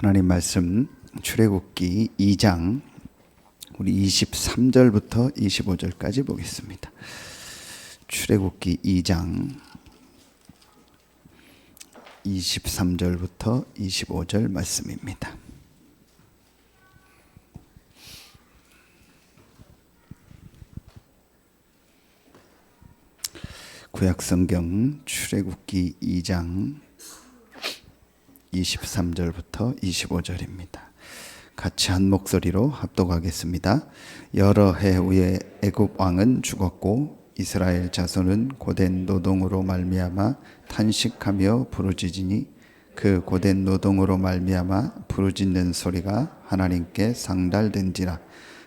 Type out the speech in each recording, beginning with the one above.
하나님 말씀 출애굽기 2장 우리 23절부터 25절까지 보겠습니다. 출애굽기 2장 23절부터 25절 말씀입니다. 구약성경 출애굽기 2장 23절부터 25절입니다. 같이 한 목소리로 합독하겠습니다. 여러 해 후에 애굽 왕은 죽었고 이스라엘 자손은 고된 노동으로 말미암아 탄식하며 부르짖으니 그 고된 노동으로 말미암아 부르짖는 소리가 하나님께 상달된지라.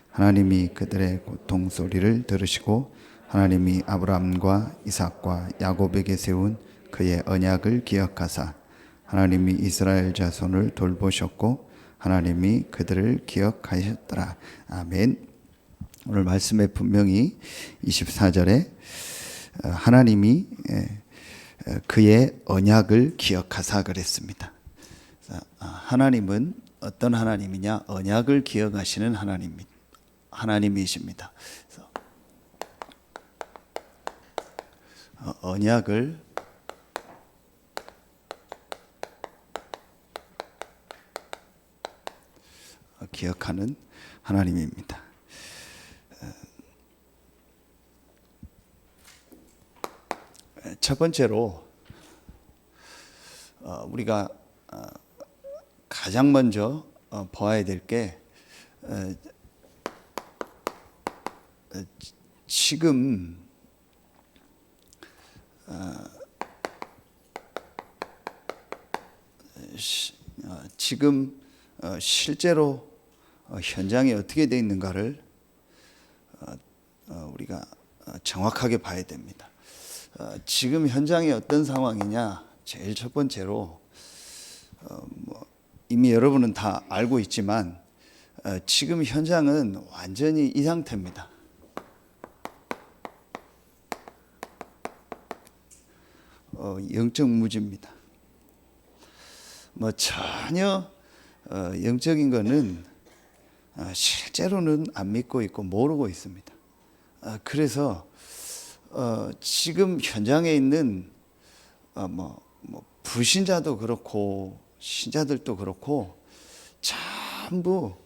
하나님이 그들의 고통 소리를 들으시고 하나님이 아브라함과 이삭과 야곱에게 세운 그의 언약을 기억하사 하나님이 이스라엘 자손을 돌보셨고 하나님이 그들을 기억하셨더라. 아멘. 오늘 말씀에 분명히 24절에 하나님이 그의 언약을 기억하사 그랬습니다. 하나님은 어떤 하나님이냐? 언약을 기억하시는 하나님이십니다. 그래서 언약을 기억하는 하나님입니다. 첫 번째로 우리가 가장 먼저 보아야 될 게 지금 실제로 현장이 어떻게 되어 있는가를 우리가 정확하게 봐야 됩니다. 지금 현장이 어떤 상황이냐? 제일 첫 번째로 이미 여러분은 다 알고 있지만 지금 현장은 완전히 이 상태입니다. 영적 무지입니다. 전혀 영적인 거는 실제로는 안 믿고 있고 모르고 있습니다. 그래서 지금 현장에 있는 불신자도 그렇고 신자들도 그렇고 전부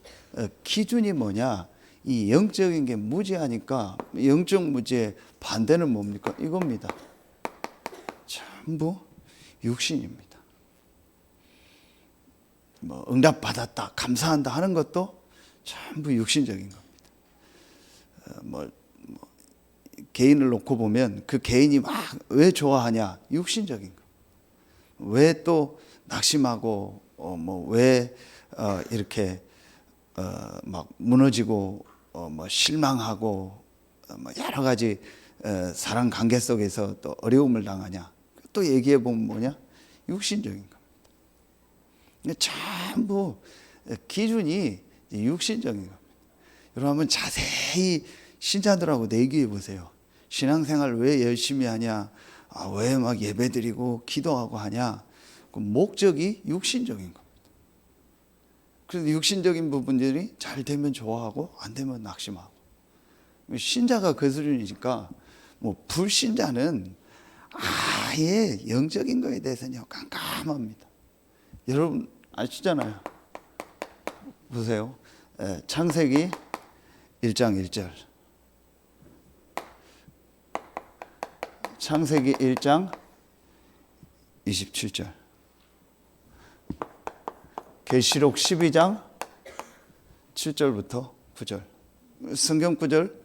기준이 뭐냐? 이 영적인 게 무지하니까 영적 무지의 반대는 뭡니까? 이겁니다. 전부 육신입니다. 응답 받았다, 감사한다 하는 것도 전부 육신적인 겁니다. 개인을 놓고 보면 그 개인이 막 왜 좋아하냐? 육신적인 거. 왜 또 낙심하고 왜 이렇게 막 무너지고 실망하고 여러 가지 사랑 관계 속에서 또 어려움을 당하냐? 또 얘기해 보면 뭐냐? 육신적인 겁니다. 전부 기준이 육신적인 겁니다. 여러분 한번 자세히 신자들하고 내기해 보세요. 신앙생활 왜 열심히 하냐? 왜 막 예배드리고 기도하고 하냐? 그 목적이 육신적인 겁니다. 그래서 육신적인 부분들이 잘 되면 좋아하고 안 되면 낙심하고. 신자가 그 수준이니까 불신자는 아예 영적인 거에 대해서는 깜깜합니다. 여러분 아시잖아요. 보세요. 창세기 1장 1절. 창세기 1장 27절. 계시록 12장 7절부터 9절. 성경 구절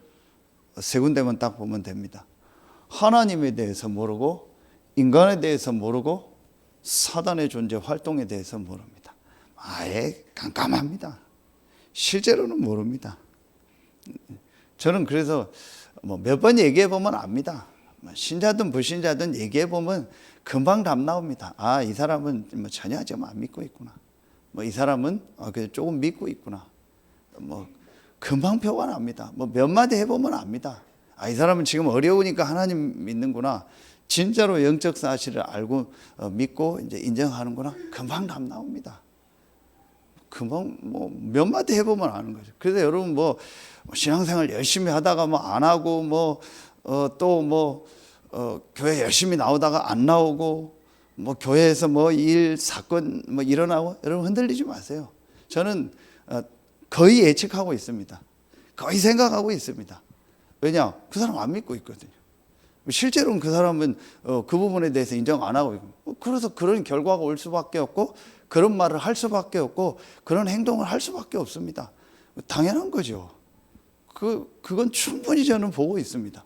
세 군데만 딱 보면 됩니다. 하나님에 대해서 모르고 인간에 대해서 모르고 사단의 존재 활동에 대해서 모릅니다. 아예 깜깜합니다. 실제로는 모릅니다. 저는 그래서 몇 번 얘기해 보면 압니다. 신자든 불신자든 얘기해 보면 금방 답 나옵니다. 이 사람은 전혀 좀 안 믿고 있구나. 이 사람은 조금 믿고 있구나. 금방 표가 납니다. 몇 마디 해보면 압니다. 이 사람은 지금 어려우니까 하나님 믿는구나. 진짜로 영적 사실을 알고 믿고 이제 인정하는구나. 금방 답 나옵니다. 금방 뭐 몇 마디 해보면 아는 거죠. 그래서 여러분 뭐 신앙생활 열심히 하다가 뭐 안 하고 교회 열심히 나오다가 안 나오고 뭐 교회에서 뭐 일 사건 뭐 일어나고 여러분 흔들리지 마세요. 저는 거의 예측하고 있습니다. 거의 생각하고 있습니다. 왜냐? 그 사람 안 믿고 있거든요. 실제로는 그 사람은 그 부분에 대해서 인정 안 하고 있고, 그래서 그런 결과가 올 수밖에 없고 그런 말을 할 수밖에 없고 그런 행동을 할 수밖에 없습니다. 당연한 거죠. 그건 충분히 저는 보고 있습니다.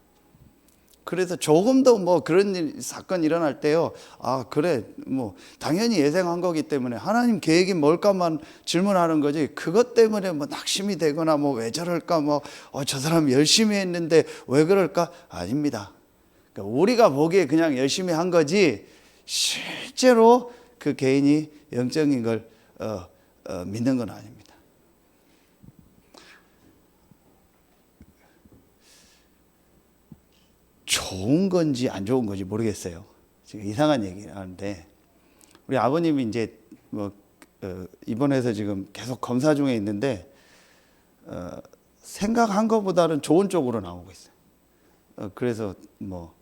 그래서 조금 더 뭐 그런 사건 일어날 때요, 아 그래 뭐 당연히 예상한 거기 때문에 하나님 계획이 뭘까만 질문하는 거지, 그것 때문에 뭐 낙심이 되거나 뭐 왜 저럴까, 뭐 저 사람 열심히 했는데 왜 그럴까, 아닙니다. 그러니까 우리가 보기에 그냥 열심히 한 거지 실제로 그 개인이 영적인 걸 믿는 건 아닙니다. 좋은 건지 안 좋은 건지 모르겠어요. 지금 이상한 얘기를 하는데, 우리 아버님이 이제 뭐 입원해서 지금 계속 검사 중에 있는데 생각한 것보다는 좋은 쪽으로 나오고 있어요. 그래서 뭐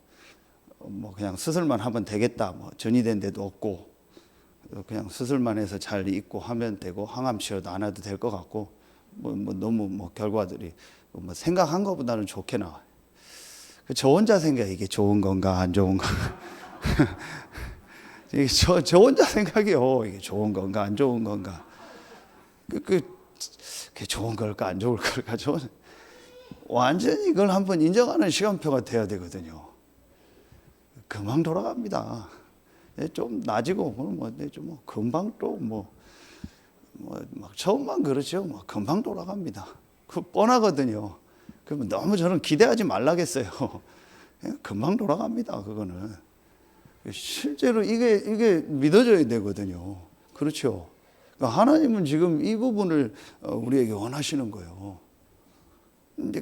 그냥 수술만 하면 되겠다, 뭐 전이된 데도 없고 그냥 수술만 해서 잘 있고 하면 되고 항암 치료도 안 해도 될 것 같고 뭐 너무 뭐 결과들이 뭐 생각한 것보다는 좋게 나와요. 저 혼자 생각, 이게 좋은 건가 안 좋은 건가 저 혼자 생각이요, 이게 좋은 건가 안 좋은 건가, 그게 좋은 걸까 안 좋을 걸까, 저는 완전히 이걸 한번 인정하는 시간표가 돼야 되거든요. 금방 돌아갑니다. 좀 나아지고 좀 금방 또 막 처음만 그렇죠. 뭐 금방 돌아갑니다. 그 뻔하거든요. 그러면 너무 저는 기대하지 말라겠어요. 금방 돌아갑니다. 그거는 실제로 이게 믿어져야 되거든요. 그렇죠. 그러니까 하나님은 지금 이 부분을 우리에게 원하시는 거예요. 근데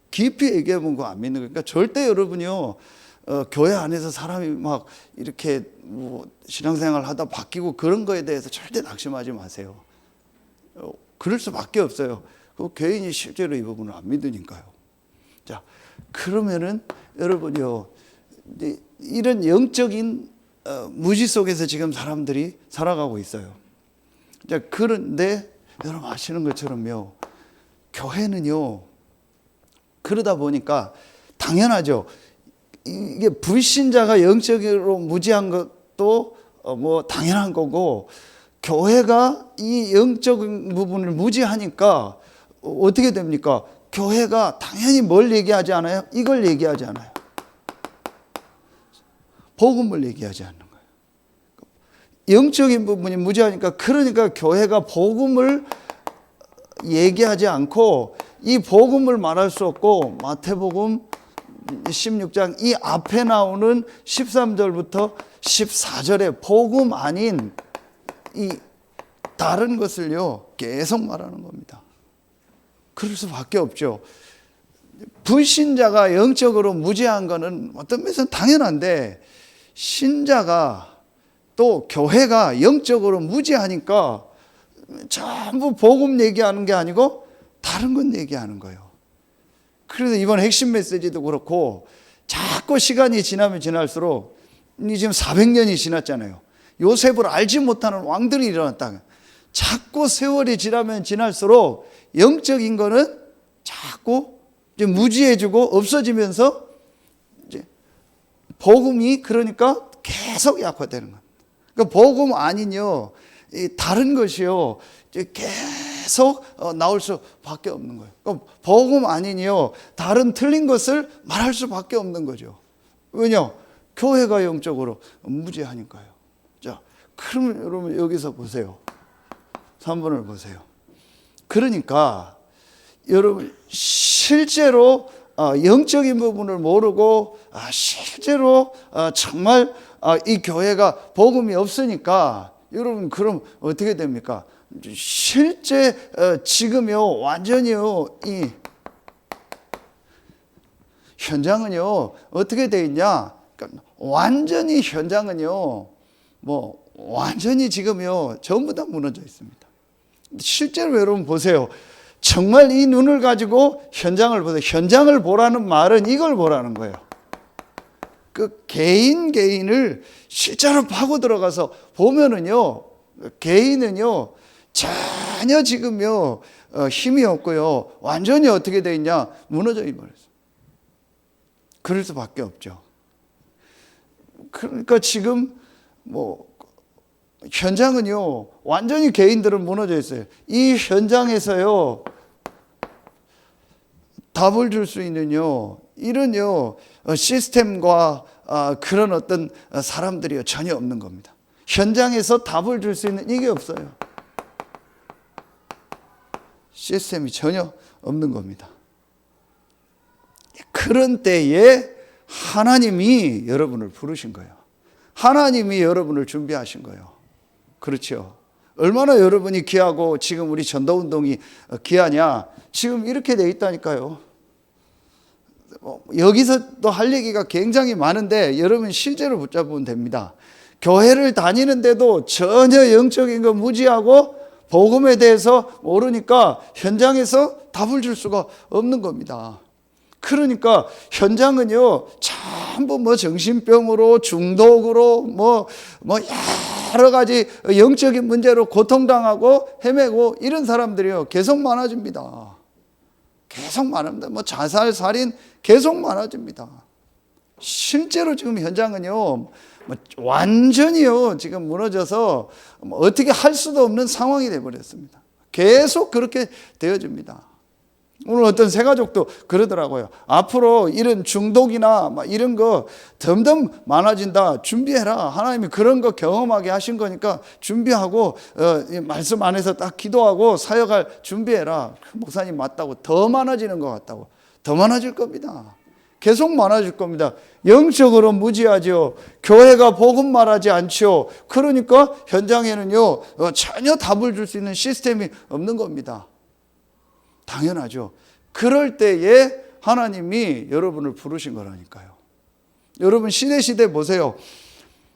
깊이 얘기해본 거 안 믿는 거예요. 그러니까 절대 여러분이요, 교회 안에서 사람이 막 이렇게 뭐 신앙생활 하다 바뀌고 그런 거에 대해서 절대 낙심하지 마세요. 그럴 수밖에 없어요. 그 개인이 실제로 이 부분을 안 믿으니까요. 자, 그러면은 여러분요, 이런 영적인 무지 속에서 지금 사람들이 살아가고 있어요. 자, 그런데 여러분 아시는 것처럼요, 교회는요, 그러다 보니까 당연하죠. 이게 불신자가 영적으로 무지한 것도 뭐 당연한 거고, 교회가 이 영적인 부분을 무지하니까 어떻게 됩니까? 교회가 당연히 뭘 얘기하지 않아요? 이걸 얘기하지 않아요. 복음을 얘기하지 않는 거예요. 영적인 부분이 무지하니까, 그러니까 교회가 복음을 얘기하지 않고 이 복음을 말할 수 없고, 마태복음 16장 이 앞에 나오는 13절부터 14절에 복음 아닌 이 다른 것을요 계속 말하는 겁니다. 그럴 수밖에 없죠. 불신자가 영적으로 무지한 거는 어떤 면에서는 당연한데, 신자가 또 교회가 영적으로 무지하니까 전부 복음 얘기하는 게 아니고 다른 건 얘기하는 거예요. 그래서 이번 핵심 메시지도 그렇고, 자꾸 시간이 지나면 지날수록, 이 지금 400년이 지났잖아요. 요셉을 알지 못하는 왕들이 일어났다. 자꾸 세월이 지나면 지날수록 영적인 거는 자꾸 이제 무지해지고 없어지면서 이제 복음이 그러니까 계속 약화되는 거예요. 그러니까 복음 아니요, 다른 것이요 이제 계속 나올 수밖에 없는 거예요. 그러니까 복음 아니요 다른 틀린 것을 말할 수밖에 없는 거죠. 왜냐? 교회가 영적으로 무지하니까요. 자, 그러면 여러분 여기서 보세요. 3번을 보세요. 그러니까 여러분 실제로 영적인 부분을 모르고 실제로 정말 이 교회가 복음이 없으니까 여러분 그럼 어떻게 됩니까? 실제 지금요 완전히요 이 현장은요 어떻게 돼 있냐? 그러니까 완전히 현장은요 뭐 완전히 지금요 전부 다 무너져 있습니다. 실제로 여러분 보세요. 정말 이 눈을 가지고 현장을 보세요. 현장을 보라는 말은 이걸 보라는 거예요. 그 개인을 실제로 파고 들어가서 보면은요, 개인은요, 전혀 지금요, 힘이 없고요, 완전히 어떻게 돼 있냐, 무너져 버렸어요. 그럴 수밖에 없죠. 그러니까 지금 현장은요, 완전히 개인들은 무너져 있어요. 이 현장에서요, 답을 줄 수 있는요, 이런요, 시스템과 그런 어떤 사람들이요, 전혀 없는 겁니다. 현장에서 답을 줄 수 있는 이게 없어요. 시스템이 전혀 없는 겁니다. 그런 때에 하나님이 여러분을 부르신 거예요. 하나님이 여러분을 준비하신 거예요. 그렇죠. 얼마나 여러분이 귀하고 지금 우리 전도운동이 귀하냐. 지금 이렇게 돼 있다니까요. 여기서 또 할 얘기가 굉장히 많은데 여러분 실제로 붙잡으면 됩니다. 교회를 다니는데도 전혀 영적인 거 무지하고 복음에 대해서 모르니까 현장에서 답을 줄 수가 없는 겁니다. 그러니까 현장은요, 전부 정신병으로, 중독으로, 여러 가지 영적인 문제로 고통당하고 헤매고 이런 사람들이요, 계속 많아집니다. 계속 많습니다. 자살, 살인 계속 많아집니다. 실제로 지금 현장은요, 완전히요, 지금 무너져서 어떻게 할 수도 없는 상황이 되어버렸습니다. 계속 그렇게 되어집니다. 오늘 어떤 새가족도 그러더라고요. 앞으로 이런 중독이나 이런 거 점점 많아진다. 준비해라. 하나님이 그런 거 경험하게 하신 거니까 준비하고 말씀 안에서 딱 기도하고 사역할 준비해라. 목사님 맞다고. 더 많아지는 것 같다고. 더 많아질 겁니다. 계속 많아질 겁니다. 영적으로 무지하죠. 교회가 복음 말하지 않죠. 그러니까 현장에는요, 전혀 답을 줄 수 있는 시스템이 없는 겁니다. 당연하죠. 그럴 때에 하나님이 여러분을 부르신 거라니까요. 여러분 시대 보세요.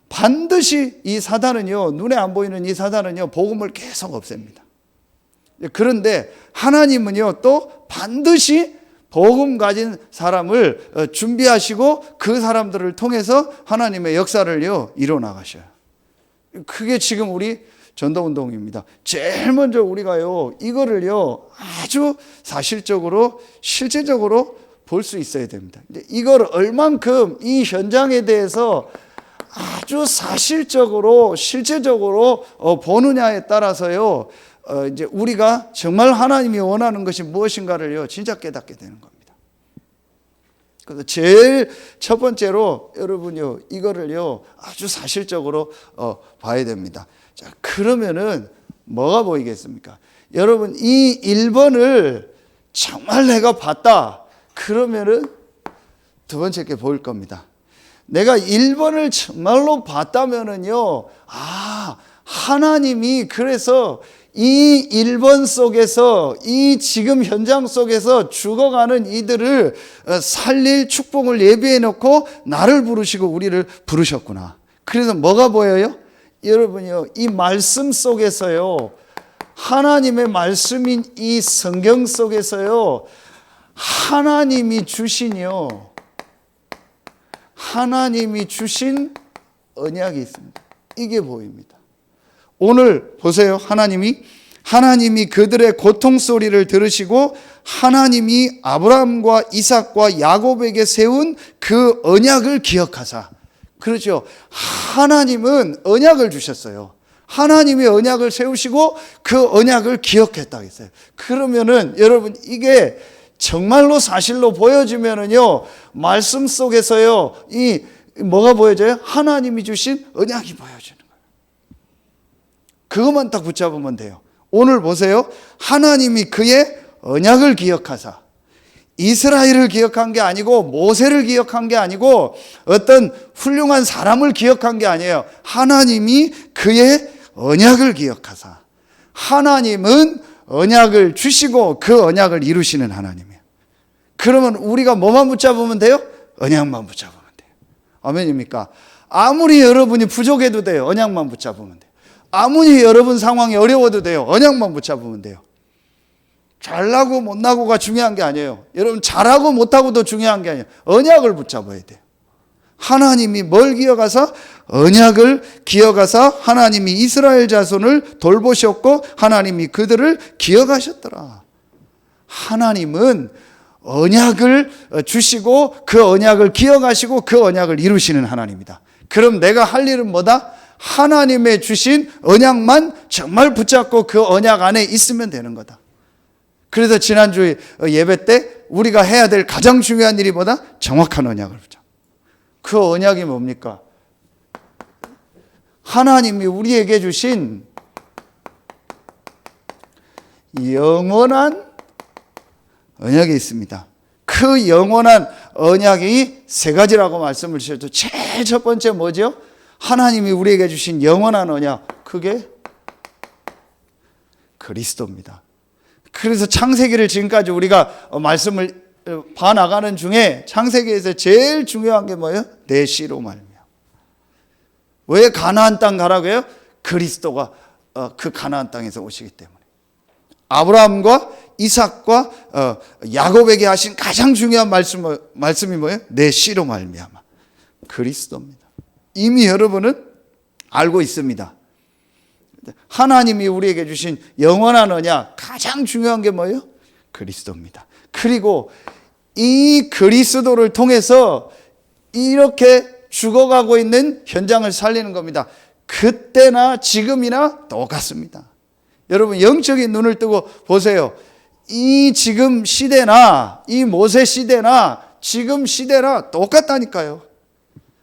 반드시 이 사단은요, 눈에 안 보이는 이 사단은요, 복음을 계속 없앱니다. 그런데 하나님은요, 또 반드시 복음 가진 사람을 준비하시고 그 사람들을 통해서 하나님의 역사를요, 이뤄 나가셔요. 그게 지금 우리 전도운동입니다. 제일 먼저 우리가요, 이거를요, 아주 사실적으로, 실제적으로 볼 수 있어야 됩니다. 이걸 얼만큼 이 현장에 대해서 아주 사실적으로, 실제적으로 보느냐에 따라서요, 이제 우리가 정말 하나님이 원하는 것이 무엇인가를요, 진짜 깨닫게 되는 겁니다. 그래서 제일 첫 번째로 여러분요, 이거를요, 아주 사실적으로 봐야 됩니다. 자, 그러면은 뭐가 보이겠습니까? 여러분, 이 1번을 정말 내가 봤다. 그러면은 두 번째 게 보일 겁니다. 내가 1번을 정말로 봤다면은요, 하나님이 그래서 이 1번 속에서, 이 지금 현장 속에서 죽어가는 이들을 살릴 축복을 예비해 놓고 나를 부르시고 우리를 부르셨구나. 그래서 뭐가 보여요? 여러분이요, 이 말씀 속에서요, 하나님의 말씀인 이 성경 속에서요, 하나님이 주신요, 하나님이 주신 언약이 있습니다. 이게 보입니다. 오늘 보세요. 하나님이 그들의 고통 소리를 들으시고 하나님이 아브라함과 이삭과 야곱에게 세운 그 언약을 기억하사. 그렇죠. 하나님은 언약을 주셨어요. 하나님이 언약을 세우시고 그 언약을 기억했다고 했어요. 그러면은 여러분, 이게 정말로 사실로 보여지면은요, 말씀 속에서요, 뭐가 보여져요? 하나님이 주신 언약이 보여지는 거예요. 그것만 딱 붙잡으면 돼요. 오늘 보세요. 하나님이 그의 언약을 기억하사. 이스라엘을 기억한 게 아니고 모세를 기억한 게 아니고 어떤 훌륭한 사람을 기억한 게 아니에요. 하나님이 그의 언약을 기억하사. 하나님은 언약을 주시고 그 언약을 이루시는 하나님이에요. 그러면 우리가 뭐만 붙잡으면 돼요? 언약만 붙잡으면 돼요. 아멘입니까? 아무리 여러분이 부족해도 돼요. 언약만 붙잡으면 돼요. 아무리 여러분 상황이 어려워도 돼요. 언약만 붙잡으면 돼요. 잘나고 못나고가 중요한 게 아니에요. 여러분 잘하고 못하고도 중요한 게 아니에요. 언약을 붙잡아야 돼요. 하나님이 뭘 기억하사? 언약을 기억하사 하나님이 이스라엘 자손을 돌보셨고 하나님이 그들을 기억하셨더라. 하나님은 언약을 주시고 그 언약을 기억하시고 그 언약을 이루시는 하나님이다. 그럼 내가 할 일은 뭐다? 하나님의 주신 언약만 정말 붙잡고 그 언약 안에 있으면 되는 거다. 그래서 지난주 예배 때 우리가 해야 될 가장 중요한 일이 뭐다? 정확한 언약을 붙잡고. 그 언약이 뭡니까? 하나님이 우리에게 주신 영원한 언약이 있습니다. 그 영원한 언약이 세 가지라고 말씀을 주셨죠. 제일 첫 번째 뭐죠? 하나님이 우리에게 주신 영원한 언약, 그게 그리스도입니다. 그래서 창세기를 지금까지 우리가 말씀을 봐나가는 중에 창세기에서 제일 중요한 게 뭐예요? 내 씨로 말미암아. 왜 가나안 땅 가라고요? 그리스도가 그 가나안 땅에서 오시기 때문에. 아브라함과 이삭과 야곱에게 하신 가장 중요한 말씀이 뭐예요? 내 씨로 말미암아. 그리스도입니다. 이미 여러분은 알고 있습니다. 하나님이 우리에게 주신 영원한 언약, 가장 중요한 게 뭐예요? 그리스도입니다. 그리고 이 그리스도를 통해서 이렇게 죽어가고 있는 현장을 살리는 겁니다. 그때나 지금이나 똑같습니다. 여러분 영적인 눈을 뜨고 보세요. 이 지금 시대나 이 모세 시대나 지금 시대나 똑같다니까요.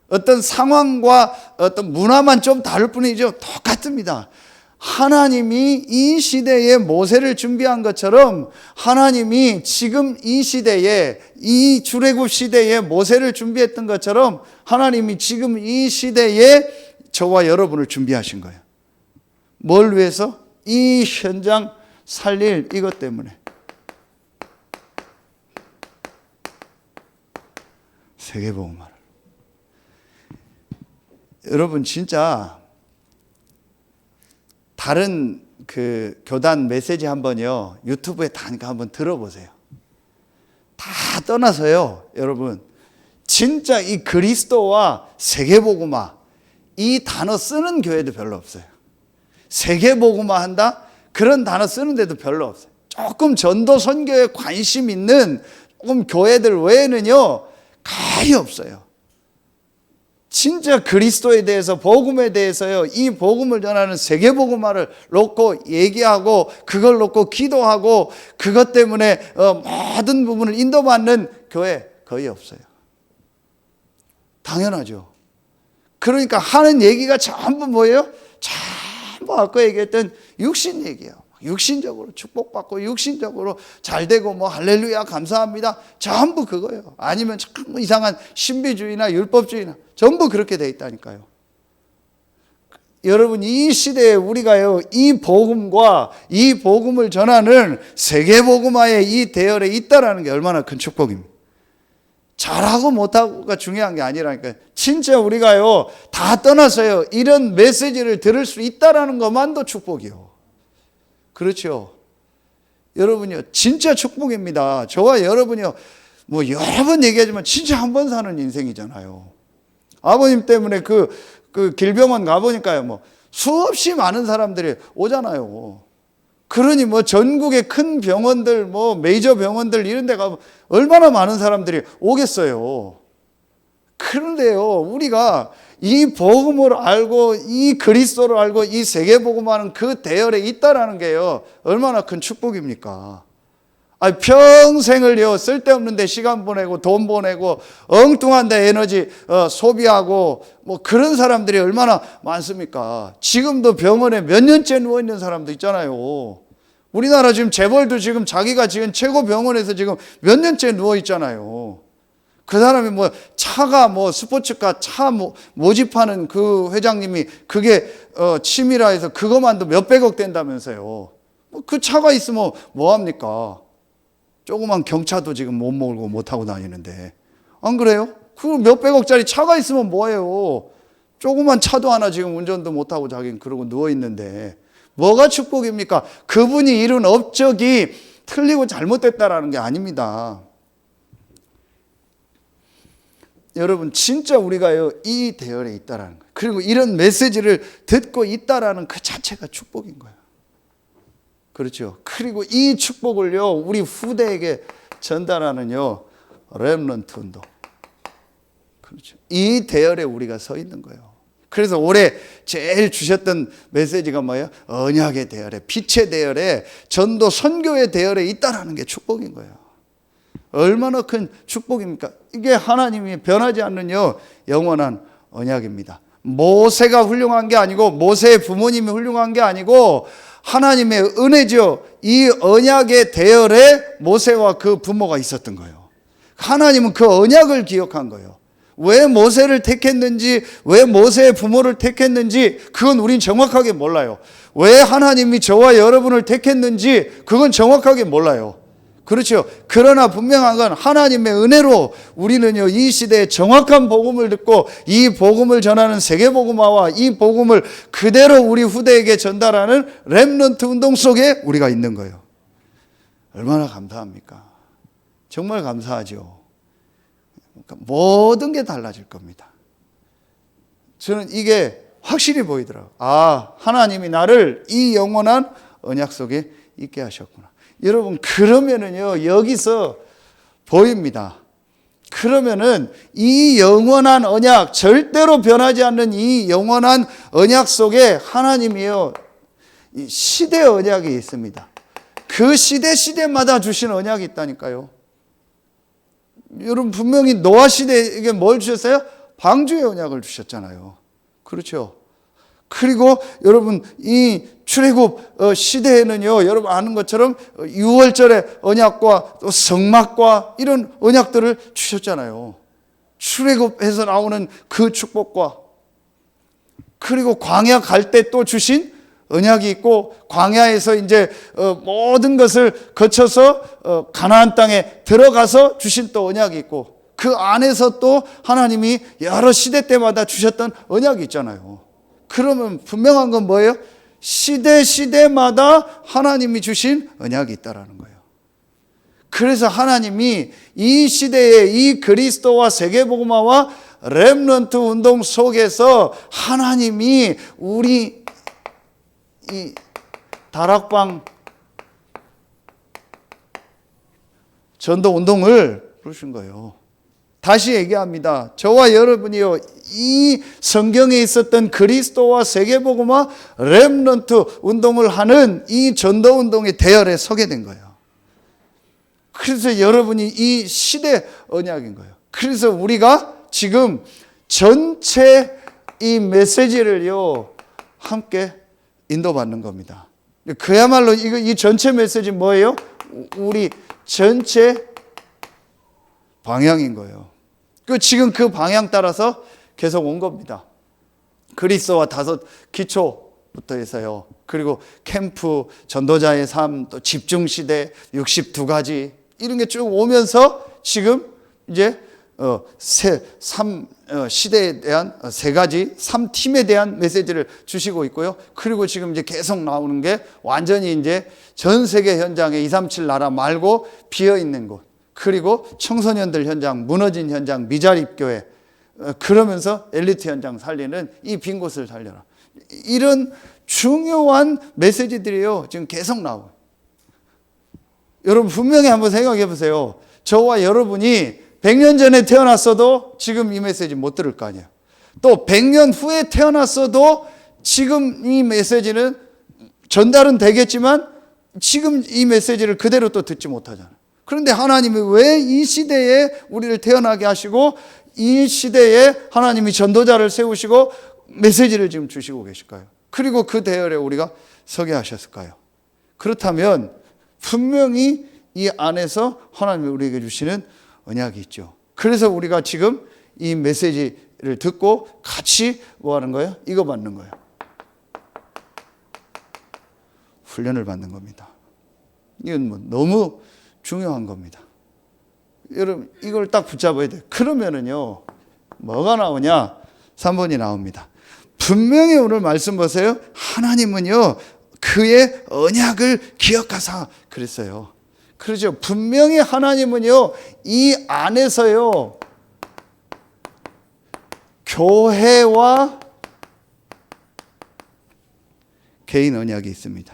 어떤 상황과 어떤 문화만 좀 다를 뿐이죠. 똑같습니다. 하나님이 이 시대에 모세를 준비한 것처럼 하나님이 지금 이 시대에 이 출애굽 시대에 모세를 준비했던 것처럼 하나님이 지금 이 시대에 저와 여러분을 준비하신 거예요. 뭘 위해서? 이 현장 살릴 이것 때문에. 세계복음화를. 여러분 진짜 다른 그 교단 메시지 한번요 유튜브에 다니까 한번 들어보세요. 다 떠나서요 여러분 진짜 이 그리스도와 세계복음화 이 단어 쓰는 교회도 별로 없어요. 세계복음화 한다? 그런 단어 쓰는 데도 별로 없어요. 조금 전도 선교에 관심 있는 조금 교회들 외에는요 거의 없어요. 진짜 그리스도에 대해서 복음에 대해서요 이 복음을 전하는 세계복음화를 놓고 얘기하고 그걸 놓고 기도하고 그것 때문에 모든 부분을 인도받는 교회 거의 없어요. 당연하죠. 그러니까 하는 얘기가 전부 뭐예요? 전부 아까 얘기했던 육신 얘기예요. 육신적으로 축복받고 육신적으로 잘되고 뭐 할렐루야 감사합니다. 전부 그거예요. 아니면 참 이상한 신비주의나 율법주의나 전부 그렇게 돼 있다니까요. 여러분 이 시대에 우리가요 이 복음과 이 복음을 전하는 세계복음화의 이 대열에 있다라는 게 얼마나 큰 축복입니다. 잘하고 못하고가 중요한 게 아니라니까요. 진짜 우리가요 다 떠나서요 이런 메시지를 들을 수 있다라는 것만도 축복이요. 그렇죠. 여러분이요 진짜 축복입니다. 저와 여러분이요 뭐 여러 번 얘기하지만 진짜 한 번 사는 인생이잖아요. 아버님 때문에 그 길병원 가보니까요 뭐 수없이 많은 사람들이 오잖아요. 그러니 뭐 전국의 큰 병원들 뭐 메이저 병원들 이런 데 가면 얼마나 많은 사람들이 오겠어요. 그런데요 우리가 이 복음을 알고 이 그리스도를 알고 이 세계복음화는 그 대열에 있다라는 게요 얼마나 큰 축복입니까? 아니 평생을요 쓸데없는 데 시간 보내고 돈 보내고 엉뚱한 데 에너지 소비하고 뭐 그런 사람들이 얼마나 많습니까? 지금도 병원에 몇 년째 누워 있는 사람도 있잖아요. 우리나라 지금 재벌도 지금 자기가 지금 최고 병원에서 지금 몇 년째 누워 있잖아요. 그 사람이 뭐 차가 뭐 스포츠카 차 모집하는 그 회장님이 그게 취미라 해서 그것만도 몇백억 된다면서요. 그 차가 있으면 뭐합니까? 조그만 경차도 지금 못 몰고 못 타고 다니는데 안 그래요? 그 몇백억짜리 차가 있으면 뭐해요? 조그만 차도 하나 지금 운전도 못하고 자기는 그러고 누워있는데 뭐가 축복입니까? 그분이 이룬 업적이 틀리고 잘못됐다라는 게 아닙니다. 여러분 진짜 우리가요 이 대열에 있다라는 거예요. 그리고 이런 메시지를 듣고 있다라는 그 자체가 축복인 거예요. 그렇죠. 그리고 이 축복을요 우리 후대에게 전달하는요 렘넌트 운동. 그렇죠. 이 대열에 우리가 서 있는 거예요. 그래서 올해 제일 주셨던 메시지가 뭐예요? 언약의 대열에, 빛의 대열에, 전도 선교의 대열에 있다라는 게 축복인 거예요. 얼마나 큰 축복입니까? 이게 하나님이 변하지 않는요 영원한 언약입니다. 모세가 훌륭한 게 아니고 모세의 부모님이 훌륭한 게 아니고 하나님의 은혜죠. 이 언약의 대열에 모세와 그 부모가 있었던 거예요. 하나님은 그 언약을 기억한 거예요. 왜 모세를 택했는지, 왜 모세의 부모를 택했는지 그건 우린 정확하게 몰라요. 왜 하나님이 저와 여러분을 택했는지 그건 정확하게 몰라요. 그렇죠. 그러나 분명한 건 하나님의 은혜로 우리는요 이 시대에 정확한 복음을 듣고 이 복음을 전하는 세계복음화와 이 복음을 그대로 우리 후대에게 전달하는 렘넌트 운동 속에 우리가 있는 거예요. 얼마나 감사합니까? 정말 감사하죠. 그러니까 모든 게 달라질 겁니다. 저는 이게 확실히 보이더라고요. 아, 하나님이 나를 이 영원한 언약 속에 있게 하셨구나. 여러분 그러면은요 여기서 보입니다. 그러면은 이 영원한 언약, 절대로 변하지 않는 이 영원한 언약 속에 하나님이요 이 시대 언약이 있습니다. 그 시대마다 주신 언약이 있다니까요. 여러분 분명히 노아 시대에게 뭘 주셨어요? 방주의 언약을 주셨잖아요. 그렇죠. 그리고 여러분 이 출애굽 시대에는요 여러분 아는 것처럼 유월절의 언약과 또 성막과 이런 언약들을 주셨잖아요. 출애굽에서 나오는 그 축복과 그리고 광야 갈 때 또 주신 언약이 있고 광야에서 이제 모든 것을 거쳐서 가나안 땅에 들어가서 주신 또 언약이 있고 그 안에서 또 하나님이 여러 시대 때마다 주셨던 언약이 있잖아요. 그러면 분명한 건 뭐예요? 시대마다 하나님이 주신 언약이 있다라는 거예요. 그래서 하나님이 이 시대에 이 그리스도와 세계복음화와 렘넌트 운동 속에서 하나님이 우리 이 다락방 전도 운동을 부르신 거예요. 다시 얘기합니다. 저와 여러분이요 이 성경에 있었던 그리스도와 세계복음화 렘넌트 운동을 하는 이 전도 운동의 대열에 서게 된 거예요. 그래서 여러분이 이 시대 언약인 거예요. 그래서 우리가 지금 전체 이 메시지를요 함께 인도받는 겁니다. 그야말로 이 전체 메시지 뭐예요? 우리 전체 방향인 거예요. 지금 그 방향 따라서 계속 온 겁니다. 그리스도와 5 기초부터 해서요. 그리고 캠프, 전도자의 삶, 또 집중시대, 62가지 이런 게 쭉 오면서 지금 이제 3 시대에 대한 3가지 3팀에 대한 메시지를 주시고 있고요. 그리고 지금 이제 계속 나오는 게 완전히 이제 전 세계 현장에 237 나라 말고 비어 있는 곳, 그리고 청소년들 현장, 무너진 현장, 미자립 교회, 그러면서 엘리트 현장 살리는 이 빈 곳을 살려라. 이런 중요한 메시지들이요 지금 계속 나와요. 여러분 분명히 한번 생각해 보세요. 저와 여러분이 100년 전에 태어났어도 지금 이 메시지 못 들을 거 아니에요. 또 100년 후에 태어났어도 지금 이 메시지는 전달은 되겠지만 지금 이 메시지를 그대로 또 듣지 못하잖아요. 그런데 하나님이 왜 이 시대에 우리를 태어나게 하시고 이 시대에 하나님이 전도자를 세우시고 메시지를 지금 주시고 계실까요? 그리고 그 대열에 우리가 서게 하셨을까요? 그렇다면 분명히 이 안에서 하나님이 우리에게 주시는 언약이 있죠. 그래서 우리가 지금 이 메시지를 듣고 같이 뭐 하는 거예요? 이거 받는 거예요. 훈련을 받는 겁니다. 이건 뭐 너무 중요한 겁니다. 여러분 이걸 딱 붙잡아야 돼요. 그러면은요 뭐가 나오냐? 3번이 나옵니다. 분명히 오늘 말씀 보세요. 하나님은요, 그의 언약을 기억하사 그랬어요. 그렇죠. 분명히 하나님은요, 이 안에서요, 교회와 개인 언약이 있습니다.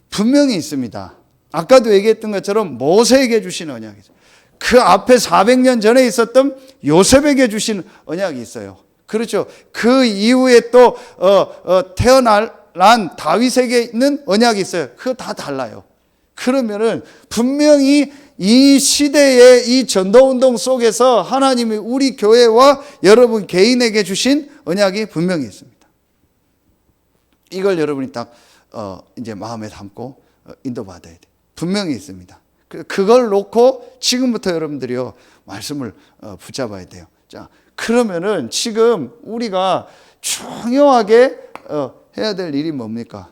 분명히 있습니다. 아까도 얘기했던 것처럼 모세에게 주신 언약이 있어요. 그 앞에 400년 전에 있었던 요셉에게 주신 언약이 있어요. 그렇죠. 그 이후에 또 태어난 다윗에게 있는 언약이 있어요. 그거 다 달라요. 그러면은 분명히 이 시대의 이 전도운동 속에서 하나님이 우리 교회와 여러분 개인에게 주신 언약이 분명히 있습니다. 이걸 여러분이 딱 이제 마음에 담고 인도받아야 돼요. 분명히 있습니다. 그걸 놓고 지금부터 여러분들이요, 말씀을 붙잡아야 돼요. 자, 그러면은 지금 우리가 중요하게 해야 될 일이 뭡니까?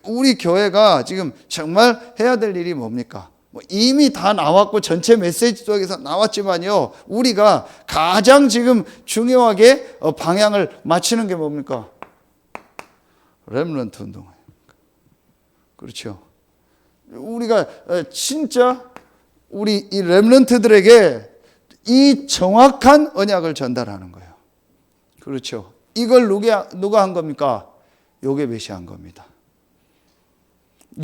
우리 교회가 지금 정말 해야 될 일이 뭡니까? 이미 다 나왔고 전체 메시지 속에서 나왔지만요, 우리가 가장 지금 중요하게 방향을 맞추는 게 뭡니까? 렘넌트 운동이에요. 그렇죠. 우리가 진짜 우리 이 렘넌트들에게 이 정확한 언약을 전달하는 거예요. 그렇죠. 이걸 누가 한 겁니까? 요게벳이 한 겁니다.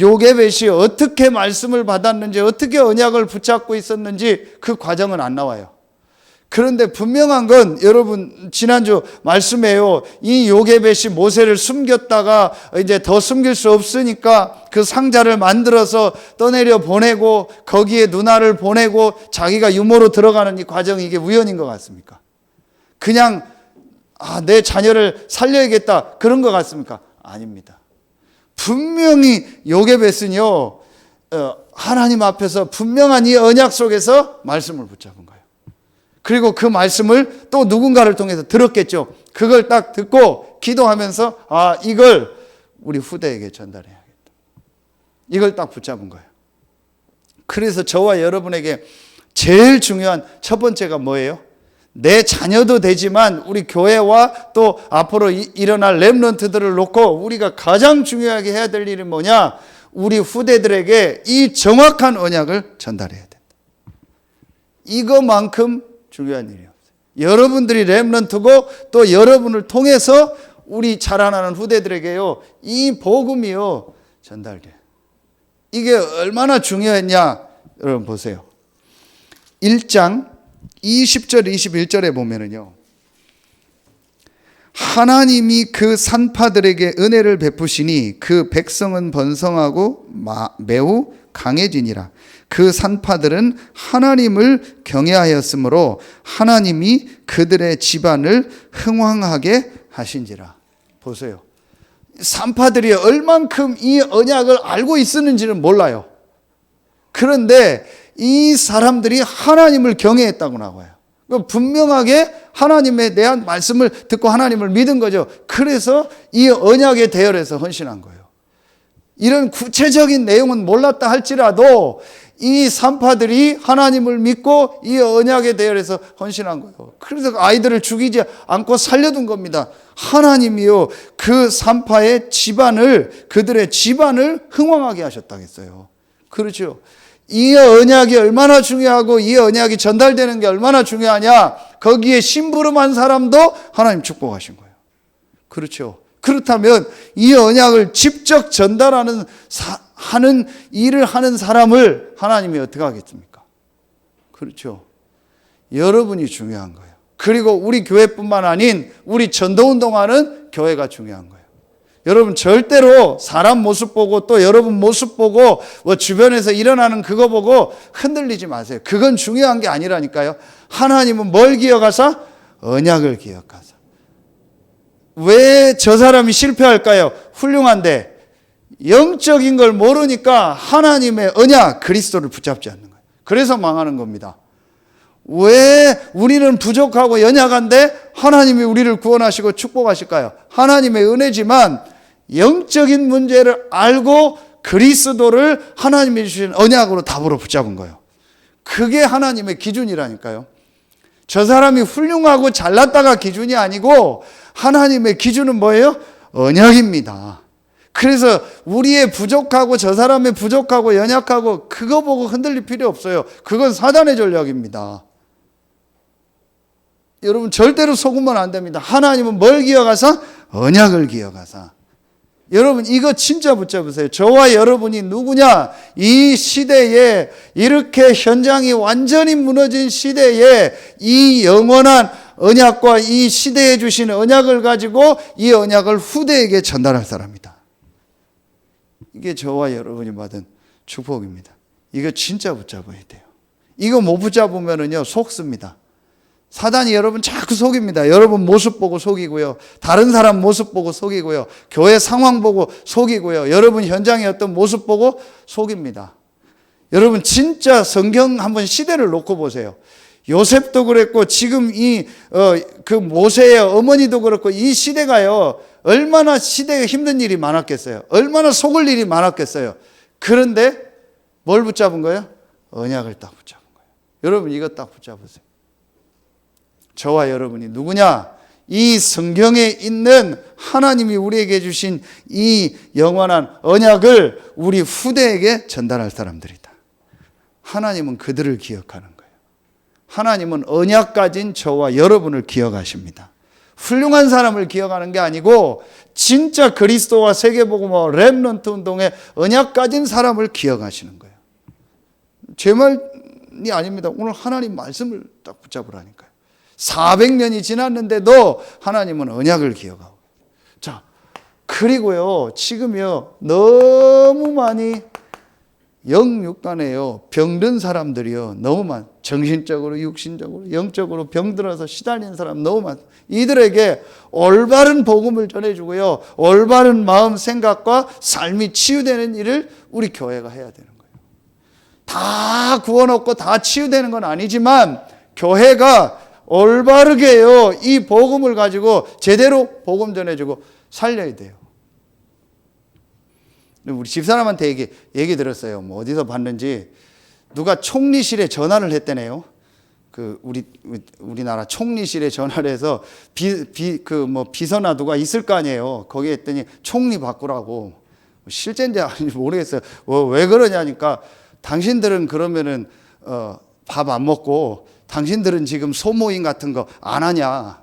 요게벳이 어떻게 말씀을 받았는지, 어떻게 언약을 붙잡고 있었는지 그 과정은 안 나와요. 그런데 분명한 건 여러분 지난주 말씀에요, 이 요게벳이 모세를 숨겼다가 이제 더 숨길 수 없으니까 그 상자를 만들어서 떠내려 보내고 거기에 누나를 보내고 자기가 유모로 들어가는 이 과정이 이게 우연인 것 같습니까? 그냥 내 자녀를 살려야겠다 그런 것 같습니까? 아닙니다. 분명히 요게벳은요, 하나님 앞에서 분명한 이 언약 속에서 말씀을 붙잡은 거예요. 그리고 그 말씀을 또 누군가를 통해서 들었겠죠. 그걸 딱 듣고 기도하면서 이걸 우리 후대에게 전달해야겠다. 이걸 딱 붙잡은 거예요. 그래서 저와 여러분에게 제일 중요한 첫 번째가 뭐예요? 내 자녀도 되지만 우리 교회와 또 앞으로 일어날 렘넌트들을 놓고 우리가 가장 중요하게 해야 될 일이 뭐냐? 우리 후대들에게 이 정확한 언약을 전달해야 된다. 이거만큼 중요한 일이 없어요. 여러분들이 렘넌트고 또 여러분을 통해서 우리 자라나는 후대들에게요, 이 복음이요, 전달돼요. 이게 얼마나 중요했냐? 여러분 보세요. 1장 20절 21절에 보면은요, 하나님이 그 산파들에게 은혜를 베푸시니 그 백성은 번성하고 매우 강해지니라. 그 산파들은 하나님을 경외하였으므로 하나님이 그들의 집안을 흥왕하게 하신지라. 보세요. 산파들이 얼만큼 이 언약을 알고 있었는지는 몰라요. 그런데 이 사람들이 하나님을 경외했다고 나와요. 분명하게 하나님에 대한 말씀을 듣고 하나님을 믿은 거죠. 그래서 이 언약에 대열해서 헌신한 거예요. 이런 구체적인 내용은 몰랐다 할지라도 이 산파들이 하나님을 믿고 이 언약에 대열해서 헌신한 거예요. 그래서 아이들을 죽이지 않고 살려둔 겁니다. 하나님이요, 그 산파의 집안을, 그들의 집안을 흥왕하게 하셨다고 했어요. 그렇죠. 이 언약이 얼마나 중요하고 이 언약이 전달되는 게 얼마나 중요하냐? 거기에 심부름한 사람도 하나님 축복하신 거예요. 그렇죠. 그렇다면 이 언약을 직접 전달하는 일을 하는 사람을 하나님이 어떻게 하겠습니까? 그렇죠. 여러분이 중요한 거예요. 그리고 우리 교회뿐만 아닌 우리 전도운동하는 교회가 중요한 거예요. 여러분 절대로 사람 모습 보고 또 여러분 모습 보고 주변에서 일어나는 그거 보고 흔들리지 마세요. 그건 중요한 게 아니라니까요. 하나님은 뭘 기억하사? 언약을 기억하사. 왜 저 사람이 실패할까요? 훌륭한데 영적인 걸 모르니까 하나님의 언약 그리스도를 붙잡지 않는 거예요. 그래서 망하는 겁니다. 왜 우리는 부족하고 연약한데 하나님이 우리를 구원하시고 축복하실까요? 하나님의 은혜지만 영적인 문제를 알고 그리스도를 하나님이 주신 언약으로 답으로 붙잡은 거예요. 그게 하나님의 기준이라니까요. 저 사람이 훌륭하고 잘났다가 기준이 아니고 하나님의 기준은 뭐예요? 언약입니다. 그래서 우리의 부족하고 저 사람의 부족하고 연약하고 그거 보고 흔들릴 필요 없어요. 그건 사단의 전략입니다. 여러분 절대로 속으면 안 됩니다. 하나님은 뭘 기억하사? 언약을 기억하사. 여러분 이거 진짜 붙잡으세요. 저와 여러분이 누구냐? 이 시대에 이렇게 현장이 완전히 무너진 시대에 이 영원한 언약과 이 시대에 주신 언약을 가지고 이 언약을 후대에게 전달할 사람이다. 이게 저와 여러분이 받은 축복입니다. 이거 진짜 붙잡아야 돼요. 이거 못 붙잡으면은요 속습니다. 사단이 여러분 자꾸 속입니다. 여러분 모습 보고 속이고요. 다른 사람 모습 보고 속이고요. 교회 상황 보고 속이고요. 여러분 현장의 어떤 모습 보고 속입니다. 여러분 진짜 성경 한번 시대를 놓고 보세요. 요셉도 그랬고 지금 그 모세의 어머니도 그렇고 이 시대가요. 얼마나 시대에 힘든 일이 많았겠어요. 얼마나 속을 일이 많았겠어요. 그런데 뭘 붙잡은 거예요? 언약을 딱 붙잡은 거예요. 여러분 이거 딱 붙잡으세요. 저와 여러분이 누구냐? 이 성경에 있는 하나님이 우리에게 주신 이 영원한 언약을 우리 후대에게 전달할 사람들이다. 하나님은 그들을 기억하는 거예요. 하나님은 언약 가진 저와 여러분을 기억하십니다. 훌륭한 사람을 기억하는 게 아니고 진짜 그리스도와 세계복음화 렘넌트 운동의 언약 가진 사람을 기억하시는 거예요. 제 말이 아닙니다. 오늘 하나님 말씀을 딱 붙잡으라니까요. 400년이 지났는데도 하나님은 언약을 기억하고. 자, 그리고요, 지금요, 너무 많이 영육간에요, 병든 사람들이요, 너무 많. 정신적으로, 육신적으로, 영적으로 병들어서 시달리는 사람 너무 많. 이들에게 올바른 복음을 전해주고요, 올바른 마음, 생각과 삶이 치유되는 일을 우리 교회가 해야 되는 거예요. 다 구워놓고 다 치유되는 건 아니지만, 교회가 올바르게요, 이 복음을 가지고 제대로 복음 전해주고 살려야 돼요. 우리 집사람한테 얘기 들었어요. 뭐 어디서 봤는지 누가 총리실에 전화를 했대네요. 그 우리나라 총리실에 전화를 해서 비서나 누가 있을 거 아니에요. 거기에 했더니 총리 바꾸라고. 실제인지 아닌지 모르겠어요. 왜 그러냐니까 당신들은 그러면은 밥 안 먹고 당신들은 지금 소모임 같은 거 안 하냐?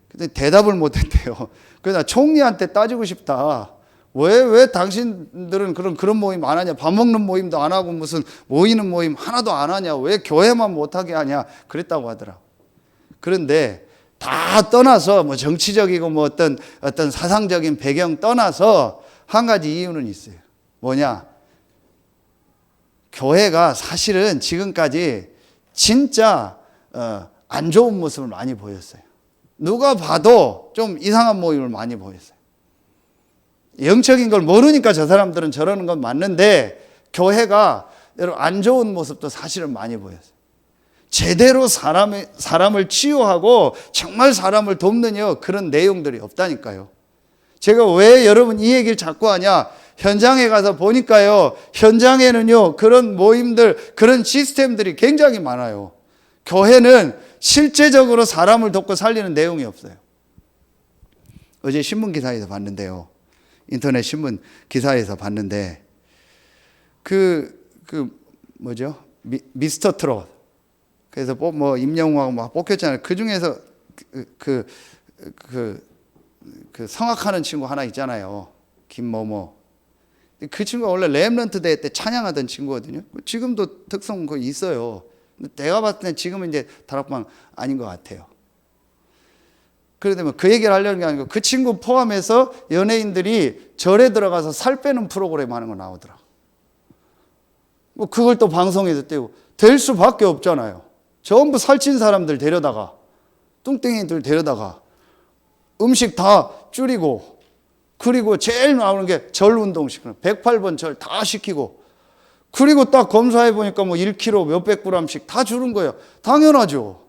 근데 대답을 못 했대요. 그래서 총리한테 따지고 싶다. 왜 당신들은 그런 모임 안 하냐? 밥 먹는 모임도 안 하고 무슨 모이는 모임 하나도 안 하냐? 왜 교회만 못하게 하냐? 그랬다고 하더라고. 그런데 다 떠나서 뭐 정치적이고 뭐 어떤 사상적인 배경 떠나서 한 가지 이유는 있어요. 뭐냐? 교회가 사실은 지금까지 진짜 안 좋은 모습을 많이 보였어요. 누가 봐도 좀 이상한 모임을 많이 보였어요. 영적인 걸 모르니까 저 사람들은 저러는 건 맞는데 교회가 여러분 안 좋은 모습도 사실은 많이 보였어요. 제대로 사람을 치유하고 정말 사람을 돕는 그런 내용들이 없다니까요. 제가 왜 여러분 이 얘기를 자꾸 하냐? 현장에 가서 보니까요, 현장에는요 그런 모임들, 그런 시스템들이 굉장히 많아요. 교회는 실제적으로 사람을 돕고 살리는 내용이 없어요. 어제 신문 기사에서 봤는데요. 인터넷 신문 기사에서 봤는데 뭐죠? 미스터 트롯. 그래서 뭐 임영웅하고 막 뽑혔잖아요. 그 중에서 그 성악하는 친구 하나 있잖아요. 김某某. 그 친구가 원래 렘넌트 대회 때 찬양하던 친구거든요. 지금도 특성 그거 있어요. 내가 봤을 때 지금은 이제 다락방 아닌 것 같아요. 그러면 그 얘기를 하려는 게 아니고 그 친구 포함해서 연예인들이 절에 들어가서 살 빼는 프로그램 하는 거 나오더라. 뭐 그걸 또 방송에서 떼고 될 수밖에 없잖아요. 전부 살찐 사람들 데려다가 뚱땡이들 데려다가 음식 다 줄이고 그리고 제일 나오는 게 절 운동 시키는 108번 절 다 시키고 그리고 딱 검사해 보니까 뭐 1kg 몇백 g씩 다 주는 거예요. 당연하죠.